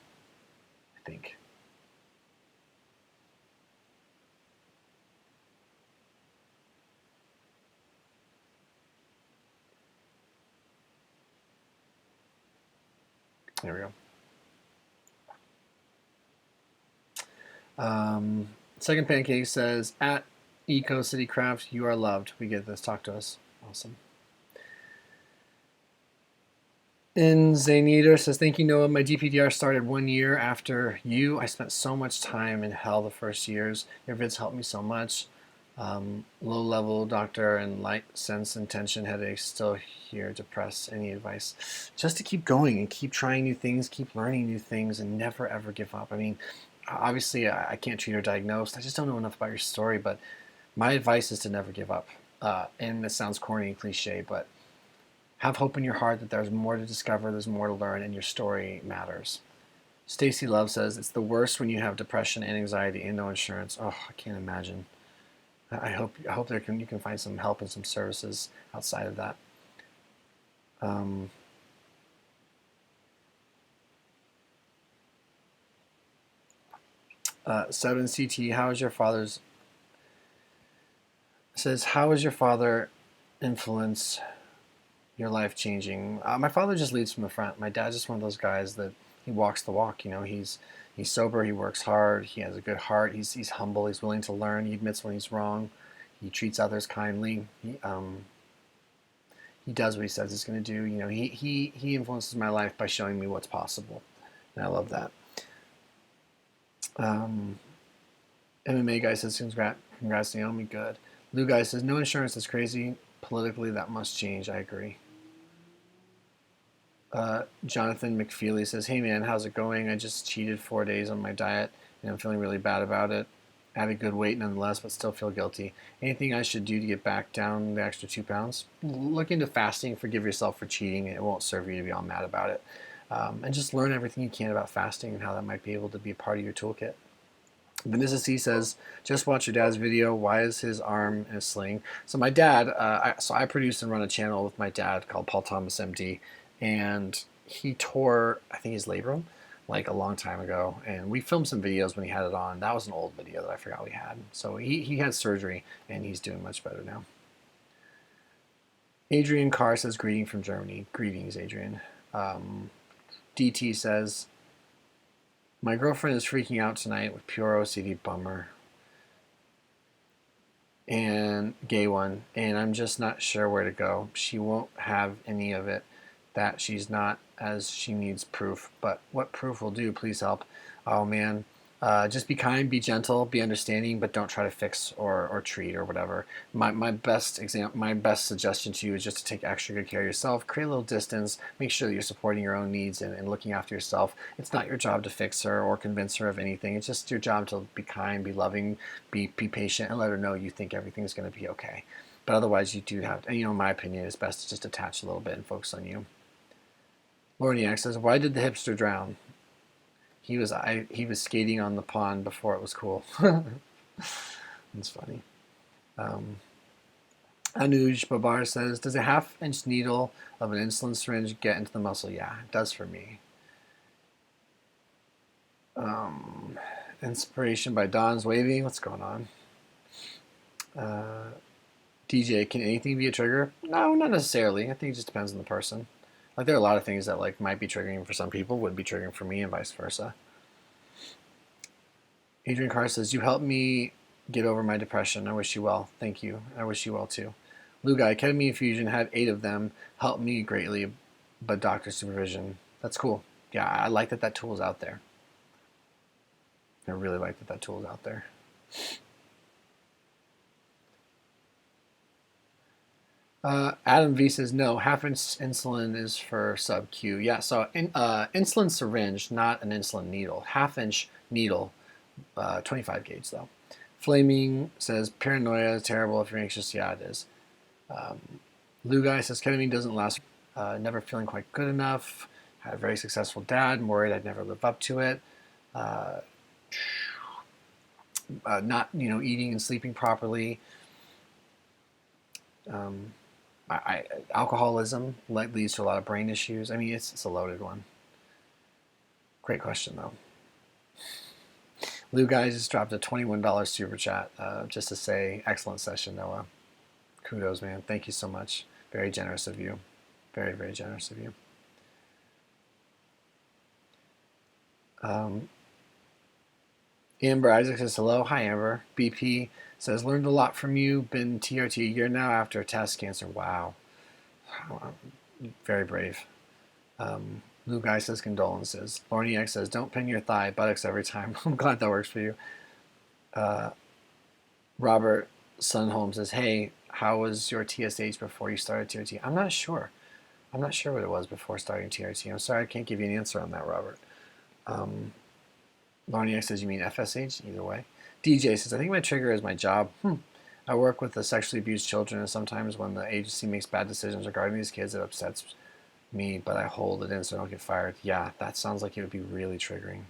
I think. There we go. Second Pancake says, at Eco City Craft, you are loved. We get this. Talk to us. Awesome. And Zayneder says, thank you, Noah. My DPDR started 1 year after you. I spent so much time in hell the first years. Your vids helped me so much. Low-level doctor and light sense and tension headaches still here. Depressed. Any advice? Just to keep going and keep trying new things, keep learning new things, and never, ever give up. I mean, obviously, I can't treat or diagnose. I just don't know enough about your story, but my advice is to never give up. And this sounds corny and cliche, but have hope in your heart that there's more to discover, there's more to learn, and your story matters. Stacy Love says, it's the worst when you have depression and anxiety and no insurance. Oh, I can't imagine. I hope you can find some help and some services outside of that. 7CT, how is your father's... Says, how is your father influence your life changing. My father just leads from the front. My dad's just one of those guys that he walks the walk. You know, he's sober. He works hard. He has a good heart. He's humble. He's willing to learn. He admits when he's wrong. He treats others kindly. He does what he says he's going to do. You know, he influences my life by showing me what's possible, and I love that. MMA guy says congrats Naomi. Good. Lou guy says no insurance is crazy. Politically, that must change. I agree. Jonathan McFeely says, hey man, how's it going? I just cheated 4 days on my diet and I'm feeling really bad about it. I have a good weight nonetheless, but still feel guilty. Anything I should do to get back down the extra 2 pounds? Look into fasting. Forgive yourself for cheating. It won't serve you to be all mad about it. And just learn everything you can about fasting and how that might be able to be a part of your toolkit. Vanessa C says, just watch your dad's video. Why is his arm in a sling? So my dad, I produce and run a channel with my dad called Paul Thomas MD, and he tore, I think, his labrum like a long time ago, and we filmed some videos when he had it on. That was an old video that I forgot we had. So he had surgery, and he's doing much better now. Adrian Carr says, greeting from Germany. Greetings, Adrian. DT says, my girlfriend is freaking out tonight with pure OCD, bummer. And gay one, and I'm just not sure where to go. She won't have any of it, that she's not, as she needs proof. But what proof will do? Please help. Oh man, just be kind, be gentle, be understanding, but don't try to fix or treat or whatever. My best suggestion to you is just to take extra good care of yourself. Create a little distance. Make sure that you're supporting your own needs and looking after yourself. It's not your job to fix her or convince her of anything. It's just your job to be kind, be loving, be patient, and let her know you think everything's going to be okay. But otherwise, you do have, and in my opinion, it's best to just attach a little bit and focus on you. Lorniak says, why did the hipster drown? He was skating on the pond before it was cool. That's funny. Anuj Babar says, does a half-inch needle of an insulin syringe get into the muscle? Yeah, it does for me. Inspiration by Don's waving. What's going on? DJ, can anything be a trigger? No, not necessarily. I think it just depends on the person. Like, there are a lot of things that like might be triggering for some people, wouldn't be triggering for me, and vice versa. Adrian Carr says, you helped me get over my depression. I wish you well. Thank you. I wish you well too. Lou Guy, ketamine infusion, had 8 of them. Helped me greatly, but doctor supervision. That's cool. Yeah, I like that tool is out there. I really like that tool is out there. Adam V says, no, half-inch insulin is for sub-Q. Yeah, so insulin syringe, not an insulin needle. Half-inch needle, 25 gauge though. Flaming says, paranoia is terrible if you're anxious. Yeah, it is. Lou Guy says, ketamine doesn't last. Never feeling quite good enough. Had a very successful dad. I'm worried I'd never live up to it. Not, eating and sleeping properly. Alcoholism leads to a lot of brain issues. I mean, it's a loaded one. Great question, though. Lou Guy just dropped a $21 super chat just to say, excellent session, Noah. Kudos, man. Thank you so much. Very generous of you. Very, very generous of you. Amber Isaac says, hello. Hi, Amber. BP says, learned a lot from you. Been TRT a year now after a test cancer. Wow. Very brave. Lou Guy says, condolences. Lorniak says, don't pin your thigh, buttocks every time. I'm glad that works for you. Robert Sunholm says, hey, how was your TSH before you started TRT? I'm not sure. I'm not sure what it was before starting TRT. I'm sorry, I can't give you an answer on that, Robert. Lorniak says, you mean FSH? Either way. DJ says, I think my trigger is my job. I work with the sexually abused children, and sometimes when the agency makes bad decisions regarding these kids, it upsets me, but I hold it in so I don't get fired. Yeah, that sounds like it would be really triggering.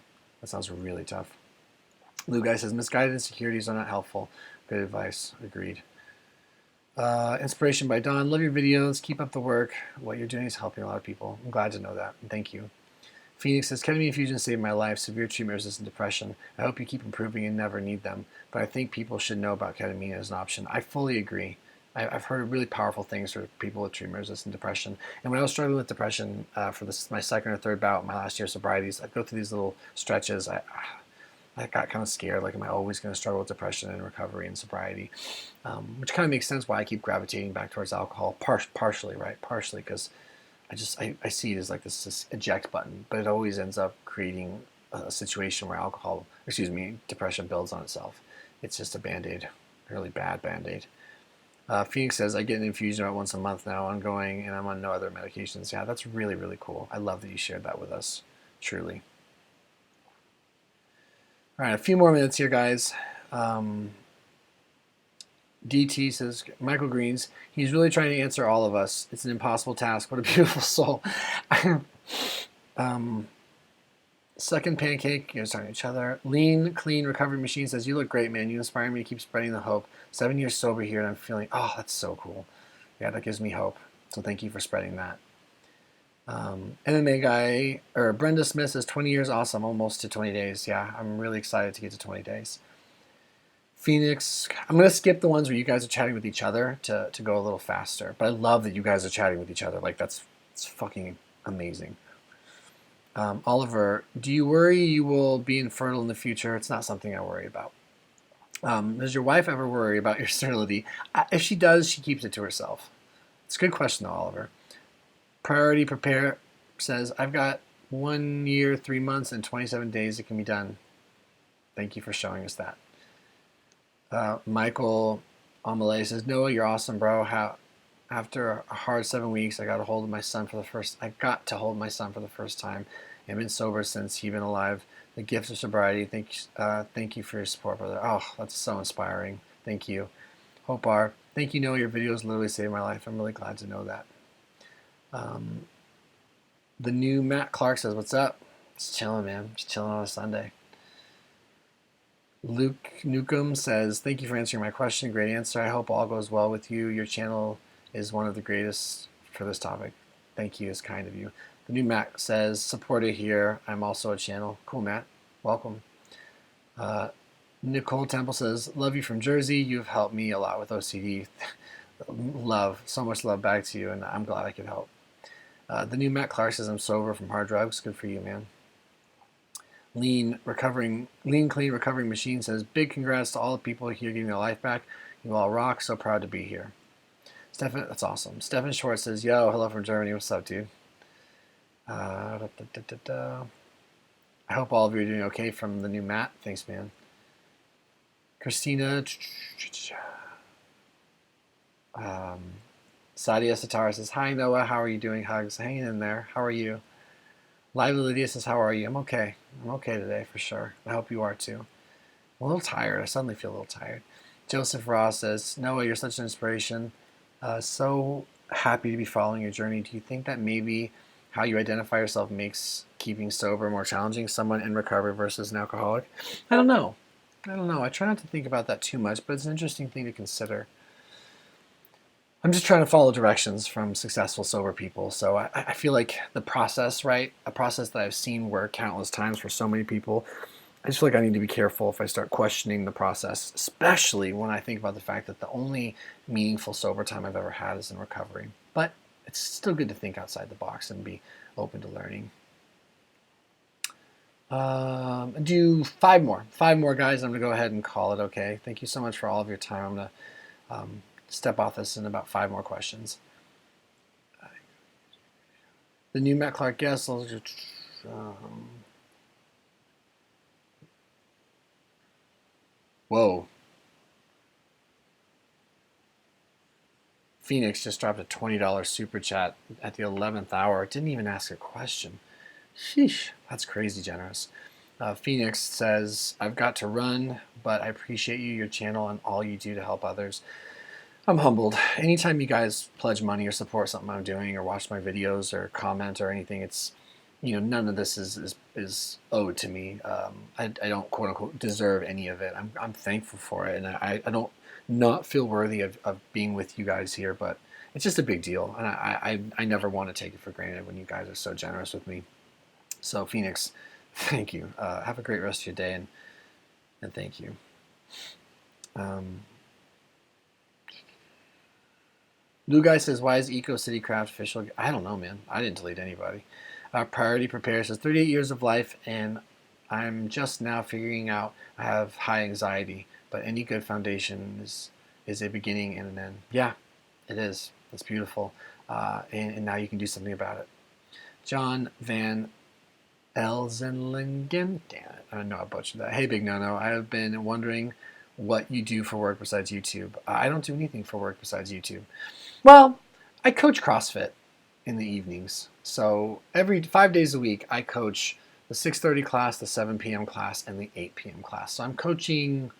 That sounds really tough. Lou Guy says, misguided insecurities are not helpful. Good advice. Agreed. Inspiration by Don. Love your videos. Keep up the work. What you're doing is helping a lot of people. I'm glad to know that. Thank you. Phoenix says, ketamine infusion saved my life. Severe treatment-resistant depression. I hope you keep improving and never need them. But I think people should know about ketamine as an option. I fully agree. I've heard really powerful things for people with treatment-resistant depression. And when I was struggling with depression for my second or third bout, my last year of sobrieties, I'd go through these little stretches. I got kind of scared, like, am I always going to struggle with depression and recovery and sobriety? Which kind of makes sense why I keep gravitating back towards alcohol, partially, right? Partially because I see it as like this eject button, but it always ends up creating a situation where depression builds on itself. It's just a Band-Aid, a really bad Band-Aid. Phoenix says, I get an infusion about once a month now, ongoing, and I'm on no other medications. Yeah, that's really, really cool. I love that you shared that with us, truly. All right, a few more minutes here, guys. DT says, Michael Greens, he's really trying to answer all of us. It's an impossible task. What a beautiful soul. Second Pancake, you're starting each other. Lean, Clean Recovery Machine says, you look great, man. You inspire me to keep spreading the hope. 7 years sober here, and I'm feeling, oh, that's so cool. Yeah, that gives me hope. So thank you for spreading that. MMA guy, or Brenda Smith says, 20 years, awesome, almost to 20 days. Yeah, I'm really excited to get to 20 days. Phoenix, I'm going to skip the ones where you guys are chatting with each other to go a little faster. But I love that you guys are chatting with each other. Like, it's fucking amazing. Oliver, do you worry you will be infertile in the future? It's not something I worry about. Does your wife ever worry about your sterility? If she does, she keeps it to herself. It's a good question, though, Oliver. Priority Prepare says, I've got 1 year, 3 months, and 27 days it can be done. Thank you for showing us that. Michael Amalay says, Noah, you're awesome, bro. After a hard 7 weeks, I got to hold my son for the first time. I've been sober since he's been alive. The gift of sobriety. Thank you for your support, brother. Oh, that's so inspiring. Thank you. Hope R. Thank you, Noah. Your videos literally saved my life. I'm really glad to know that. The new Matt Clark says, what's up? Just chilling, man. Just chilling on a Sunday. Luke Newcomb says, thank you for answering my question. Great answer. I hope all goes well with you. Your channel is one of the greatest for this topic. Thank you. It's kind of you. The new Matt says, support it here. I'm also a channel. Cool, Matt. Welcome. Nicole Temple says, love you from Jersey. You've helped me a lot with OCD. Love. So much love back to you, and I'm glad I could help. The new Matt Clark says, I'm sober from hard drugs. Good for you, man. Lean Clean Recovering Machine says, big congrats to all the people here getting their life back. You all rock. So proud to be here. Stefan, that's awesome. Stefan Schwartz says, yo, hello from Germany. What's up, dude? I hope all of you are doing okay from the new Matt. Thanks, man. Christina Sadia Satara says, hi, Noah. How are you doing? Hugs. Hanging in there. How are you? Lively Lydia says, how are you? I'm okay. I'm okay today, for sure. I hope you are, too. I'm a little tired. I suddenly feel a little tired. Joseph Ross says, Noah, you're such an inspiration. So happy to be following your journey. Do you think that maybe how you identify yourself makes keeping sober more challenging, someone in recovery versus an alcoholic? I don't know. I try not to think about that too much, but it's an interesting thing to consider. I'm just trying to follow directions from successful sober people. So I feel like the process, right? A process that I've seen work countless times for so many people. I just feel like I need to be careful if I start questioning the process, especially when I think about the fact that the only meaningful sober time I've ever had is in recovery. But it's still good to think outside the box and be open to learning. Do 5 more. 5 more, guys. I'm going to go ahead and call it okay. Thank you so much for all of your time. I'm going to step off this in about 5 more questions. The new Matt Clark guest. Whoa. Phoenix just dropped a $20 super chat at the 11th hour. Didn't even ask a question. Sheesh, that's crazy generous. Phoenix says, I've got to run, but I appreciate you, your channel, and all you do to help others. I'm humbled. Anytime you guys pledge money or support something I'm doing or watch my videos or comment or anything, it's, none of this is owed to me. I don't, quote unquote, deserve any of it. I'm thankful for it, and I don't not feel worthy of being with you guys here, but it's just a big deal, and I never want to take it for granted when you guys are so generous with me. So Phoenix, thank you. Have a great rest of your day, and thank you. Blue Guy says, why is Eco City Craft official? I don't know, man. I didn't delete anybody. Priority Prepare says, 38 years of life, and I'm just now figuring out I have high anxiety, but any good foundation is a beginning and an end. Yeah, it is. It's beautiful. And now you can do something about it. John Van Elzenlingen. Damn it. I know I butchered that. Hey, Big No-No. I have been wondering what you do for work besides YouTube. I don't do anything for work besides YouTube. Well, I coach CrossFit in the evenings. So every 5 days a week, I coach the 6:30 class, the 7 p.m. class, and the 8 p.m. class. So I'm coaching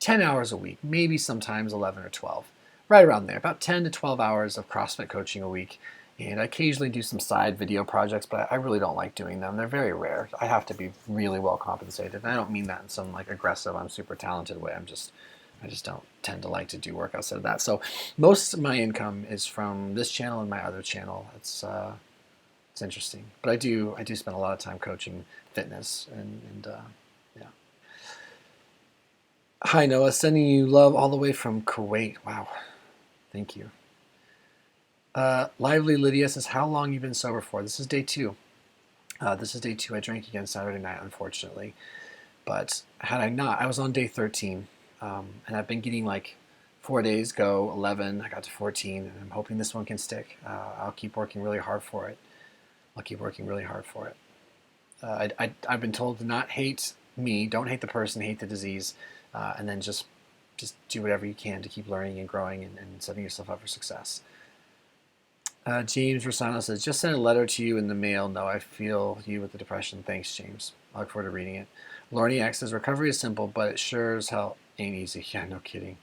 10 hours a week, maybe sometimes 11 or 12, right around there, about 10 to 12 hours of CrossFit coaching a week. And I occasionally do some side video projects, but I really don't like doing them. They're very rare. I have to be really well compensated. And I don't mean that in some like aggressive, I'm super talented way. I just don't tend to like to do work outside of that. So most of my income is from this channel and my other channel. It's interesting, but I do spend a lot of time coaching fitness and yeah. Hi Noah, sending you love all the way from Kuwait. Wow, thank you. Lively Lydia says, how long you been sober for? This is day 2. This is day 2. I drank again Saturday night, unfortunately. But had I not, I was on day 13. And I've been getting like 4 days go, 11. I got to 14. And I'm hoping this one can stick. I'll keep working really hard for it. I've been told to not hate me. Don't hate the person, hate the disease. And then just do whatever you can to keep learning and growing and setting yourself up for success. James Rosano says, just sent a letter to you in the mail. No, I feel you with the depression. Thanks, James. I look forward to reading it. Lorny X says, recovery is simple, but it sure as hell ain't easy. Yeah, no kidding.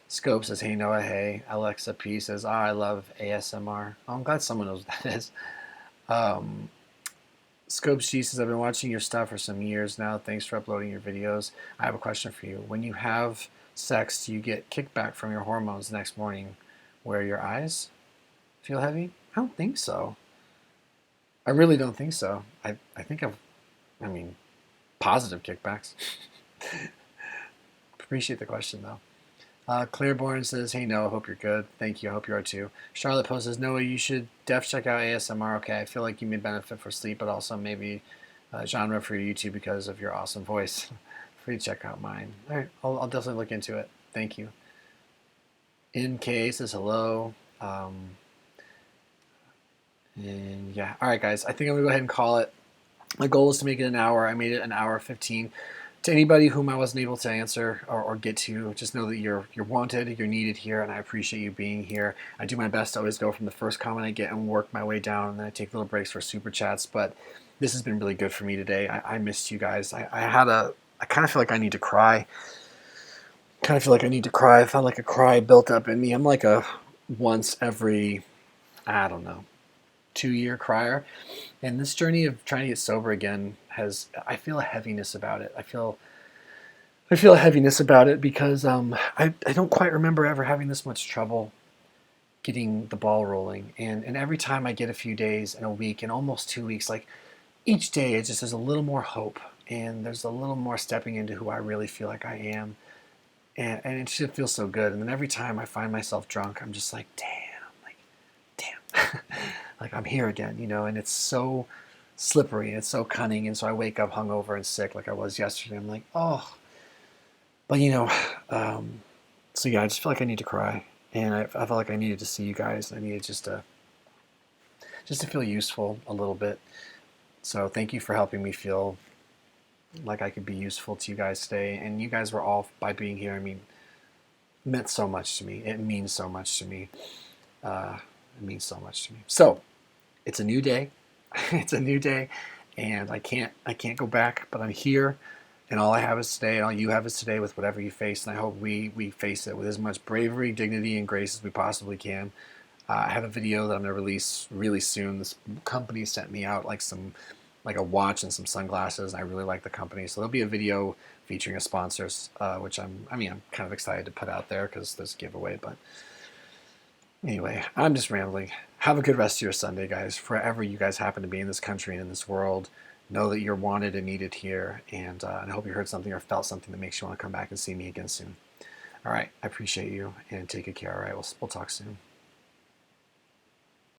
Scope says, hey, Noah, hey. Alexa P says, I love ASMR. Oh, I'm glad someone knows what that is. Scope G says, I've been watching your stuff for some years now. Thanks for uploading your videos. I have a question for you. When you have sex, do you get kickback from your hormones the next morning? Where your eyes feel heavy? I don't think so. I really don't think so. I think I mean, positive kickbacks. Appreciate the question, though. Claireborn says, hey, Noah, hope you're good. Thank you. I hope you are, too. Charlotte Post says, Noah, you should check out ASMR. Okay, I feel like you may benefit for sleep, but also maybe genre for your YouTube because of your awesome voice. Free to check out mine. All right, I'll definitely look into it. Thank you. NK says, hello. And yeah, all right, guys. I think I'm gonna go ahead and call it. My goal is to make it an hour. I made it an hour 15. To anybody whom I wasn't able to answer or get to, just know that you're wanted, you're needed here, and I appreciate you being here. I do my best to always go from the first comment I get and work my way down, and then I take little breaks for super chats. But this has been really good for me today. I missed you guys. I kind of feel like I need to cry. I felt like a cry built up in me. I'm like a once every, I don't know, 2-year crier. And this journey of trying to get sober again I feel a heaviness about it. I feel a heaviness about it because I don't quite remember ever having this much trouble getting the ball rolling. And every time I get a few days and a week and almost 2 weeks, like each day it just has a little more hope and there's a little more stepping into who I really feel like I am. And it just feels so good. And then every time I find myself drunk, I'm just like, damn. Like I'm here again, and it's so slippery and it's so cunning. And so I wake up hungover and sick like I was yesterday. I'm like, oh. But so yeah, I just feel like I need to cry. And I felt like I needed to see you guys. I needed just to feel useful a little bit. So thank you for helping me feel like I could be useful to you guys today. And you guys were all, by being here, meant so much to me. It means so much to me. It means so much to me. So it's a new day. It's a new day, and I can't go back. But I'm here, and all I have is today. And all you have is today, with whatever you face. And I hope we face it with as much bravery, dignity, and grace as we possibly can. I have a video that I'm gonna release really soon. This company sent me out like a watch and some sunglasses. I really like the company, so there'll be a video featuring a sponsor, which I'm kind of excited to put out there because there's a giveaway. But anyway, I'm just rambling. Have a good rest of your Sunday, guys. Wherever you guys happen to be in this country and in this world, know that you're wanted and needed here. And I hope you heard something or felt something that makes you want to come back and see me again soon. All right, I appreciate you, and take good care. All right, we'll talk soon.